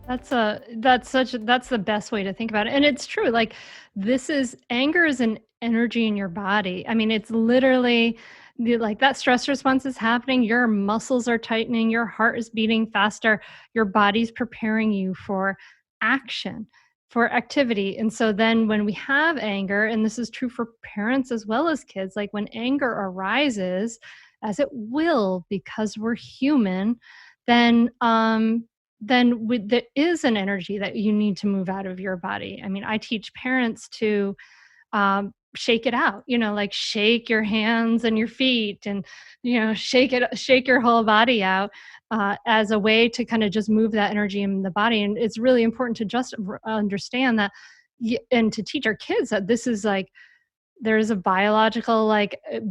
That's the best way to think about it. And it's true. Like, anger is an energy in your body. I mean, it's literally like that stress response is happening. Your muscles are tightening. Your heart is beating faster. Your body's preparing you for action, for activity. And so then when we have anger, and this is true for parents as well as kids, like when anger arises, as it will, because we're human, then there is an energy that you need to move out of your body. I mean, I teach parents to shake it out, like shake your hands and your feet and, shake your whole body out as a way to kind of just move that energy in the body. And it's really important to just understand that and to teach our kids that this is like, there's a biological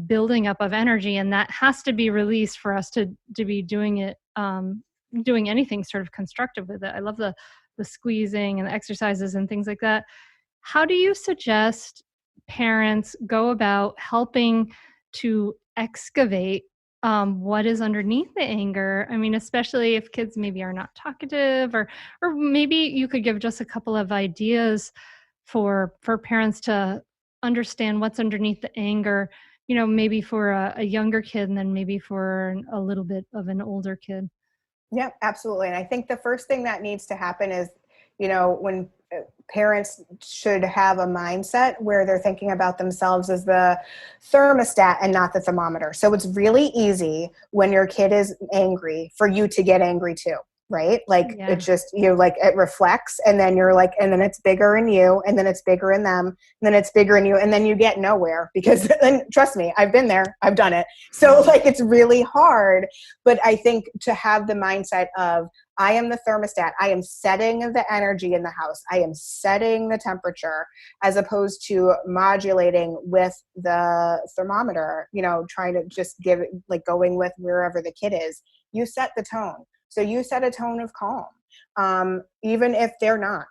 building up of energy, and that has to be released for us to be doing it, doing anything sort of constructive with it. I love the squeezing and the exercises and things like that. How do you suggest parents go about helping to excavate what is underneath the anger? I mean, especially if kids maybe are not talkative, or maybe you could give just a couple of ideas for parents to understand what's underneath the anger, maybe for a younger kid and then maybe for a little bit of an older kid. Yeah, absolutely. And I think the first thing that needs to happen is, when parents should have a mindset where they're thinking about themselves as the thermostat and not the thermometer. So it's really easy when your kid is angry for you to get angry too, right? Like It's just, it reflects, and then you're like, and then it's bigger in you, and then it's bigger in them, and then it's bigger in you, and then you get nowhere because, and trust me, I've been there, I've done it. So it's really hard, but I think to have the mindset of, I am the thermostat, I am setting the energy in the house, I am setting the temperature, as opposed to modulating with the thermometer, trying to just give it, going with wherever the kid is. You set the tone. So you set a tone of calm, even if they're not,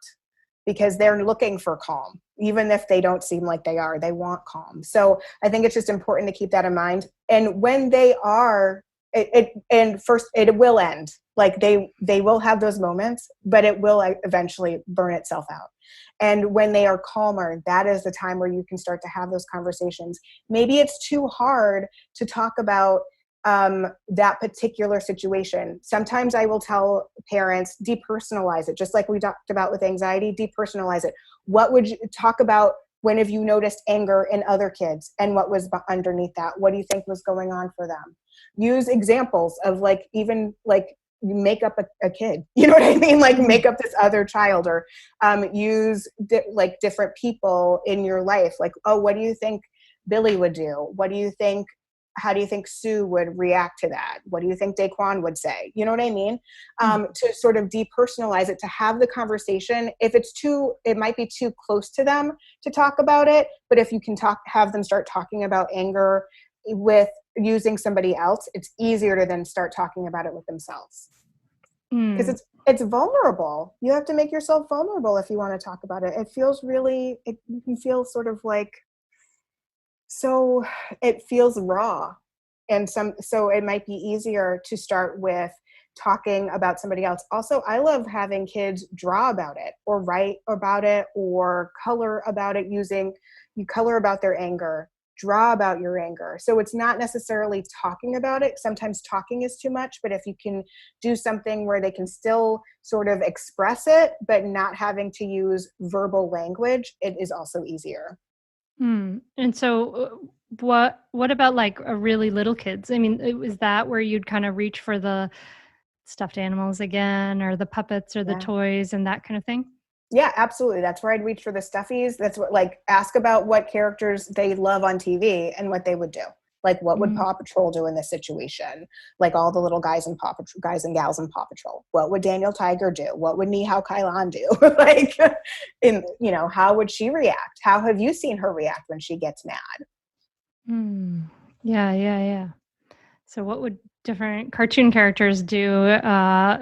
because they're looking for calm. Even if they don't seem like they are, they want calm. So I think it's just important to keep that in mind. And when they are, it will end. Like they will have those moments, but it will eventually burn itself out. And when they are calmer, that is the time where you can start to have those conversations. Maybe it's too hard to talk about that particular situation. Sometimes I will tell parents, depersonalize it, just like we talked about with anxiety, depersonalize it. What would you talk about? When have you noticed anger in other kids, and what was underneath that? What do you think was going on for them? Use examples of even you make up a kid, you know what I mean? Like make up this other child, or use different people in your life. Like, oh, what do you think Billy would do? What do you think how do you think Sue would react to that? What do you think Daquan would say? You know what I mean? To sort of depersonalize it, to have the conversation. If it might be too close to them to talk about it, but if you can have them start talking about anger with using somebody else, it's easier to then start talking about it with themselves. Because it's vulnerable. You have to make yourself vulnerable if you want to talk about it. It feels really, you can feel sort of like, so it feels raw. And so it might be easier to start with talking about somebody else. Also, I love having kids draw about it or write about it or color about it. You color about their anger, draw about your anger. So it's not necessarily talking about it. Sometimes talking is too much, but if you can do something where they can still sort of express it, but not having to use verbal language, it is also easier. And so what about like really little kids? I mean, is that where you'd kind of reach for the stuffed animals again, or the puppets or the toys and that kind of thing? Yeah, absolutely. That's where I'd reach for the stuffies. That's what, like, ask about what characters they love on TV and what they would do. Like, what would Paw Patrol do in this situation? Like all the little guys and gals in Paw Patrol. What would Daniel Tiger do? What would Nihao Kailan do? Like, how would she react? How have you seen her react when she gets mad? Yeah. So what would different cartoon characters do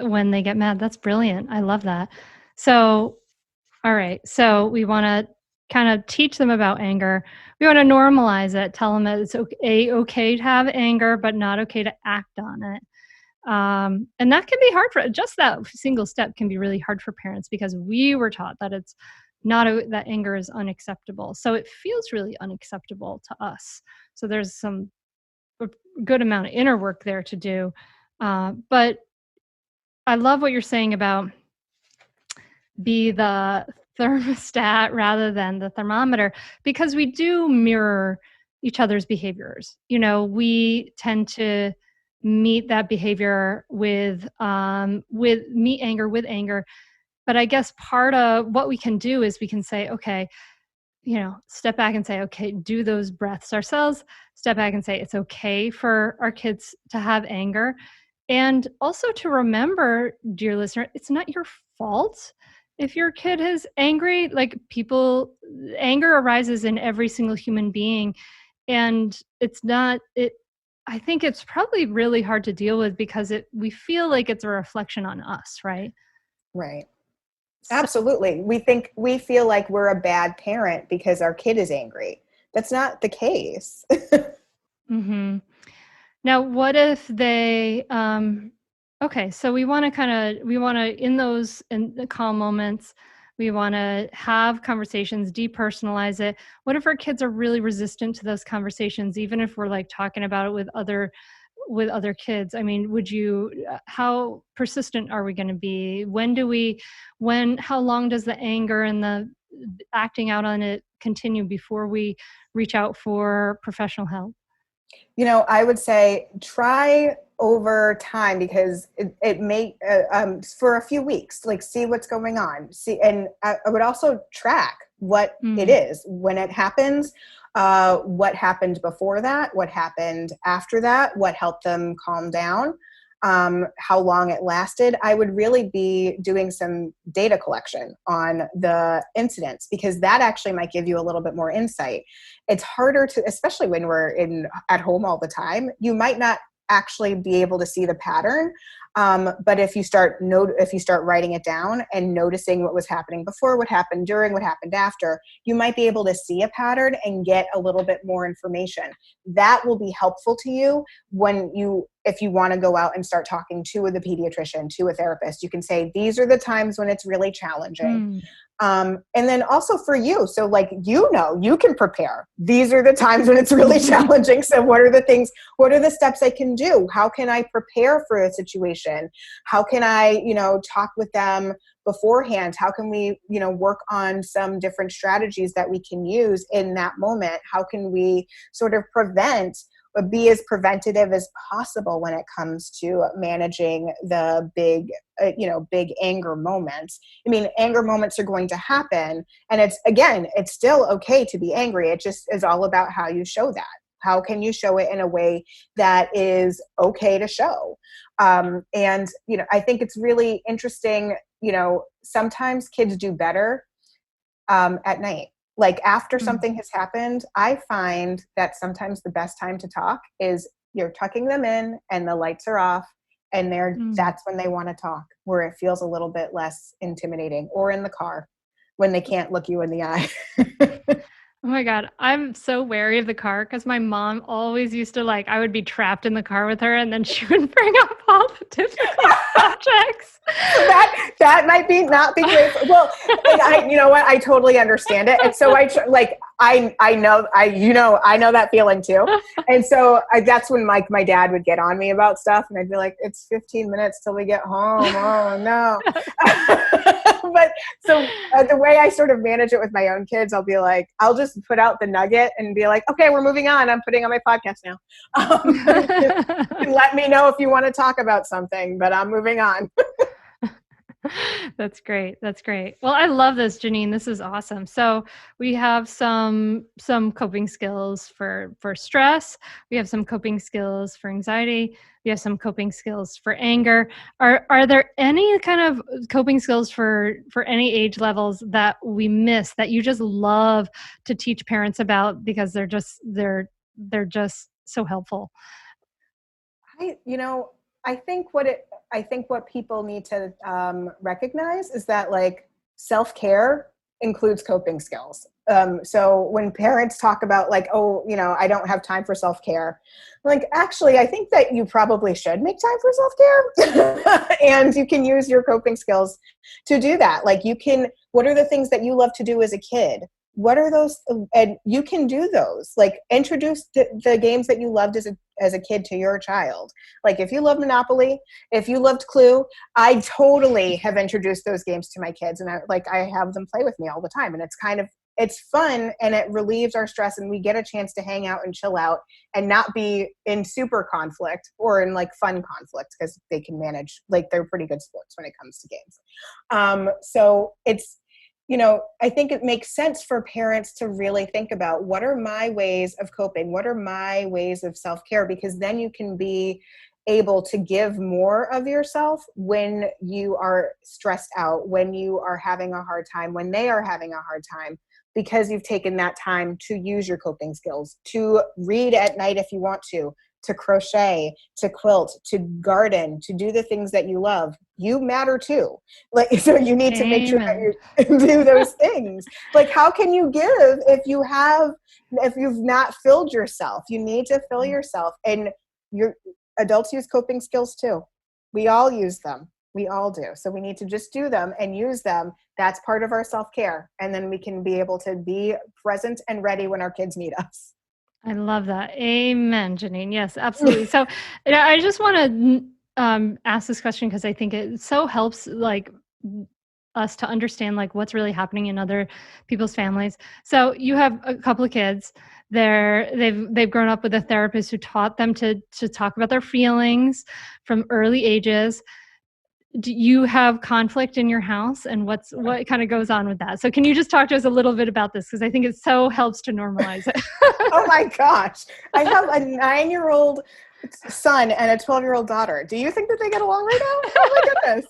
when they get mad? That's brilliant. I love that. So, all right. So we want to kind of teach them about anger. We want to normalize it. Tell them that it's okay to have anger, but not okay to act on it. And that can be hard just that single step can be really hard for parents, because we were taught that it's not that anger is unacceptable. So it feels really unacceptable to us. So there's a good amount of inner work there to do. But I love what you're saying about be the thermostat rather than the thermometer, because we do mirror each other's behaviors. We tend to meet that behavior with meet anger with anger. But I guess part of what we can do is we can say, okay, step back and say, okay, do those breaths ourselves, step back and say, it's okay for our kids to have anger. And also to remember, dear listener, it's not your fault if your kid is angry. Like, anger arises in every single human being. And I think it's probably really hard to deal with because we feel like it's a reflection on us, right? Right. Absolutely. We feel like we're a bad parent because our kid is angry. That's not the case. Now, what if they, okay, so we want to, in the calm moments, we want to have conversations, depersonalize it. What if our kids are really resistant to those conversations, even if we're like talking about it with other kids? I mean, how persistent are we going to be? How long does the anger and the acting out on it continue before we reach out for professional help? I would say try over time, because it may, for a few weeks, like, see what's going on. And I would also track what it is when it happens. What happened before that, what happened after that, what helped them calm down, how long it lasted. I would really be doing some data collection on the incidents, because that actually might give you a little bit more insight. It's harder to, especially when we're at home all the time, you might not actually be able to see the pattern. But if you start writing it down and noticing what was happening before, what happened during, what happened after, you might be able to see a pattern and get a little bit more information. That will be helpful to you if you want to go out and start talking to the pediatrician, to a therapist. You can say, these are the times when it's really challenging. And then also for you, so like, you can prepare. These are the times when it's really challenging. So what are the steps I can do? How can I prepare for a situation? How can I, talk with them beforehand? How can we, work on some different strategies that we can use in that moment? How can we sort of be as preventative as possible when it comes to managing the big anger moments? I mean, anger moments are going to happen, and it's still okay to be angry. It just is all about how you show that. How can you show it in a way that is okay to show? And, I think it's really interesting, sometimes kids do better at night. Like after something has happened, I find that sometimes the best time to talk is you're tucking them in and the lights are off, and that's when they want to talk, where it feels a little bit less intimidating, or in the car when they can't look you in the eye. Oh my God. I'm so wary of the car because my mom always used to I would be trapped in the car with her and then she would bring up all the difficult subjects. That might not be great. Well, and you know what? I totally understand it. And so I know that feeling too. And so that's when my dad would get on me about stuff, and I'd be like, it's 15 minutes till we get home. Oh no. But so the way I sort of manage it with my own kids, I'll just put out the nugget and be like, okay, we're moving on. I'm putting on my podcast now. Let me know if you want to talk about something, but I'm moving on. That's great. That's great. Well, I love this, Janine. This is awesome. So we have some coping skills for stress. We have some coping skills for anxiety. We have some coping skills for anger. Are there any kind of coping skills for any age levels that we miss that you just love to teach parents about because they're just so helpful? I think what people need to recognize is that self-care includes coping skills. So when parents talk about I don't have time for self-care, actually, I think that you probably should make time for self-care and you can use your coping skills to do that. What are the things that you love to do as a kid? What are those? And you can do those. Introduce the games that you loved as a kid to your child. If you love Monopoly, if you loved Clue, I totally have introduced those games to my kids, and I have them play with me all the time. And it's fun, and it relieves our stress, and we get a chance to hang out and chill out and not be in super conflict or in fun conflict, because they can manage, they're pretty good sports when it comes to games. So it's, I think it makes sense for parents to really think about, what are my ways of coping? What are my ways of self-care? Because then you can be able to give more of yourself when you are stressed out, when you are having a hard time, when they are having a hard time, because you've taken that time to use your coping skills, to read at night if you want to crochet, to quilt, to garden, to do the things that you love. You matter too. So you need to make sure that you do those things. How can you give if you've not filled yourself? You need to fill yourself, and your adults use coping skills too. We all use them. We all do. So we need to just do them and use them. That's part of our self-care. And then we can be able to be present and ready when our kids need us. I love that. Amen, Janine. Yes, absolutely. So I just want to ask this question because I think it so helps us to understand what's really happening in other people's families. So you have a couple of kids. They've grown up with a therapist who taught them to talk about their feelings from early ages. Do you have conflict in your house, and what kind of goes on with that? So can you just talk to us a little bit about this? Because I think it so helps to normalize it. Oh my gosh. I have a 9-year-old son and a 12-year-old daughter. Do you think that they get along right now? Oh my goodness.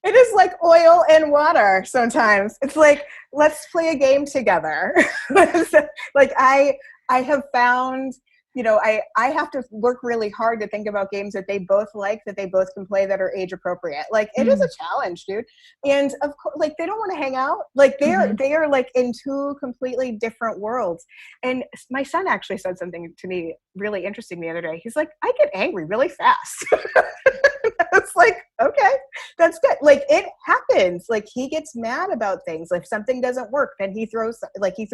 It is like oil and water sometimes. It's let's play a game together. I have found, I have to work really hard to think about games that they both like, that they both can play, that are age appropriate. It is a challenge, dude. And of course, they don't want to hang out. They are in two completely different worlds. And my son actually said something to me really interesting the other day. He's like, I get angry really fast. It's okay, that's good. It happens. He gets mad about things. If something doesn't work, then he threw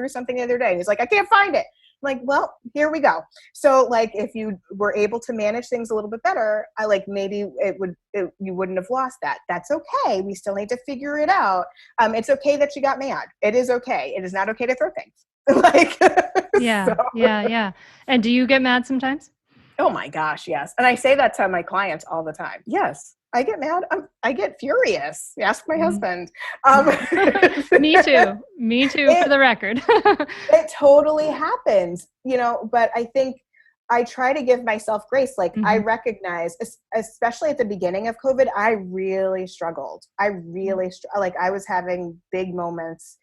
something the other day. And he's like, I can't find it. Well, here we go. So if you were able to manage things a little bit better, maybe you wouldn't have lost that. That's okay. We still need to figure it out. It's okay that you got mad. It is okay. It is not okay to throw things. Yeah. And do you get mad sometimes? Oh my gosh, yes. And I say that to my clients all the time. Yes, I get mad. I get furious. Ask my husband. Me too, for the record. It totally happens, but I think I try to give myself grace. Like I Mm-hmm. recognize, especially at the beginning of COVID, I really struggled. Like I was having big moments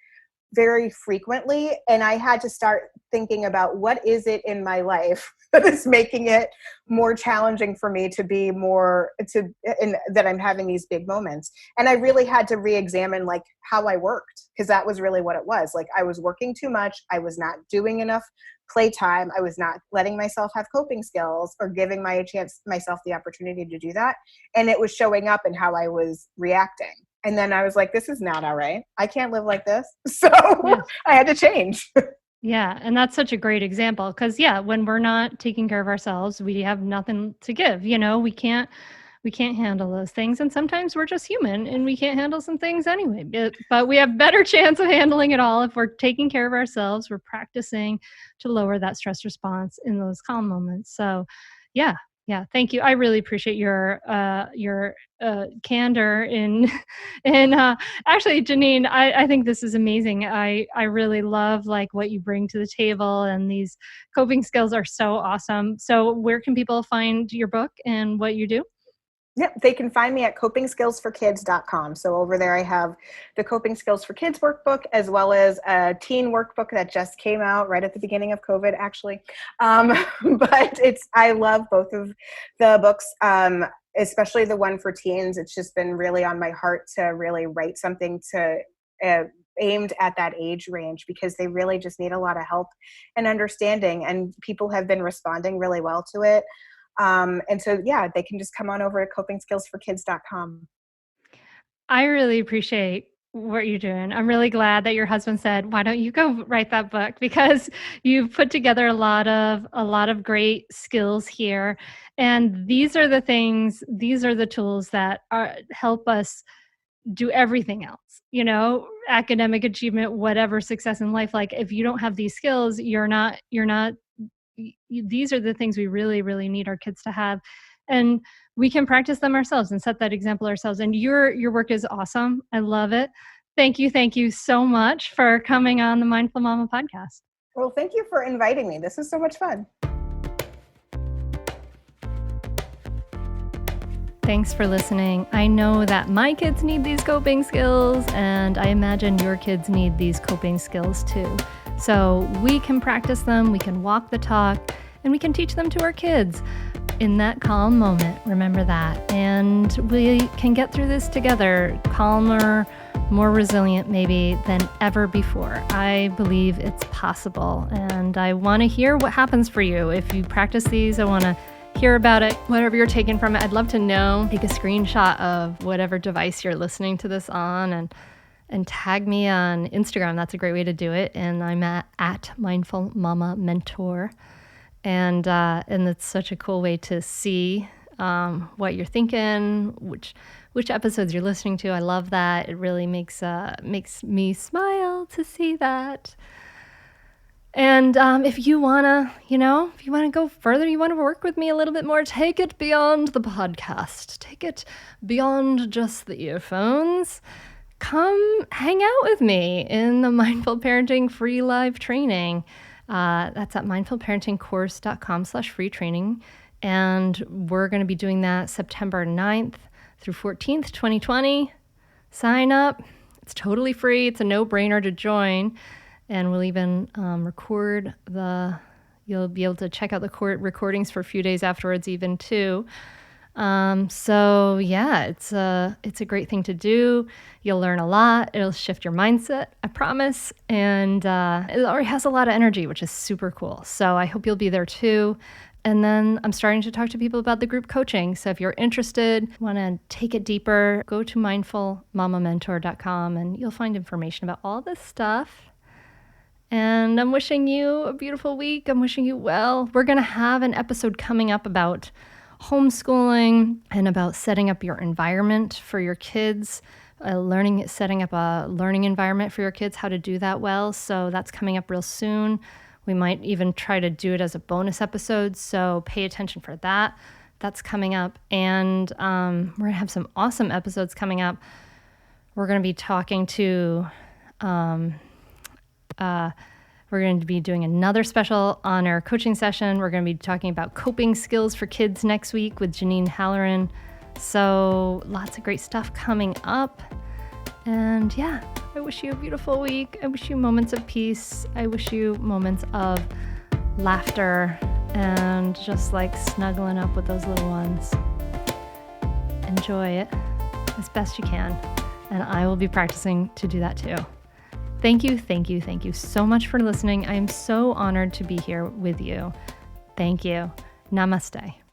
very frequently. And I had to start thinking about what is it in my life that is making it more challenging for me to be that I'm having these big moments. And I really had to re-examine like how I worked, because that was really what it was. Like I was working too much. I was not doing enough playtime. I was not letting myself have coping skills or giving myself the opportunity to do that. And it was showing up in how I was reacting. And then I was like, this is not all right. I can't live like this. So Yes. I had to change. Yeah. And that's such a great example because, yeah, when we're not taking care of ourselves, we have nothing to give. We can't handle those things. And sometimes we're just human and we can't handle some things anyway. But we have better chance of handling it all if we're taking care of ourselves. We're practicing to lower that stress response in those calm moments. So, yeah. Yeah, thank you. I really appreciate your candor in in actually, Janine, I think this is amazing. I really love like what you bring to the table, and these coping skills are so awesome. So where can people find your book and what you do? Yep, they can find me at copingskillsforkids.com. So over there I have the Coping Skills for Kids workbook, as well as a teen workbook that just came out right at the beginning of COVID, actually. But I love both of the books, especially the one for teens. It's just been really on my heart to really write something aimed at that age range, because they really just need a lot of help and understanding, and people have been responding really well to it. And so, yeah, they can just come on over to copingskillsforkids.com. I really appreciate what you're doing. I'm really glad that your husband said, "Why don't you go write that book?" Because you've put together a lot of great skills here. And these are the things, these are the tools that help us do everything else, academic achievement, whatever success in life. Like if you don't have these skills, these are the things we really, really need our kids to have. And we can practice them ourselves and set that example ourselves. And your work is awesome. I love it. Thank you. Thank you so much for coming on the Mindful Mama podcast. Well, thank you for inviting me. This is so much fun. Thanks for listening. I know that my kids need these coping skills, and I imagine your kids need these coping skills too. So we can practice them, we can walk the talk, and we can teach them to our kids in that calm moment. Remember that. And we can get through this together, calmer, more resilient maybe than ever before. I believe it's possible, and I want to hear what happens for you. If you practice these, I want to hear about it, whatever you're taking from it. I'd love to know. Take a screenshot of whatever device you're listening to this on and tag me on Instagram. That's a great way to do it. And I'm at Mindful Mama Mentor. And it's such a cool way to see what you're thinking, which episodes you're listening to. I love that. It really makes me smile to see that. And if you want to go further, you want to work with me a little bit more, take it beyond the podcast. Take it beyond just the earphones. Come hang out with me in the Mindful Parenting free live training. That's at mindfulparentingcourse.com/free training. And we're going to be doing that September 9th through 14th, 2020. Sign up. It's totally free. It's a no-brainer to join. And we'll even you'll be able to check out the recordings for a few days afterwards even too. So yeah, it's a great thing to do. You'll learn a lot. It'll shift your mindset, I promise. And it already has a lot of energy, which is super cool. So I hope you'll be there too. And then I'm starting to talk to people about the group coaching. So if you're interested, want to take it deeper, go to mindfulmamamentor.com and you'll find information about all this stuff. And I'm wishing you a beautiful week. I'm wishing you well. We're going to have an episode coming up about homeschooling and about setting up your environment for your kids, setting up a learning environment for your kids, how to do that well. So that's coming up real soon. We might even try to do it as a bonus episode. So pay attention for that. That's coming up. And we're going to have some awesome episodes coming up. We're going to be talking to... we're We're going to be doing another special on-air coaching session. We're going to be talking about coping skills for kids next week with Janine Halloran. So lots of great stuff coming up. And yeah, I wish you a beautiful week. I wish you moments of peace. I wish you moments of laughter and just like snuggling up with those little ones. Enjoy it as best you can. And I will be practicing to do that too. Thank you so much for listening. I am so honored to be here with you. Thank you. Namaste.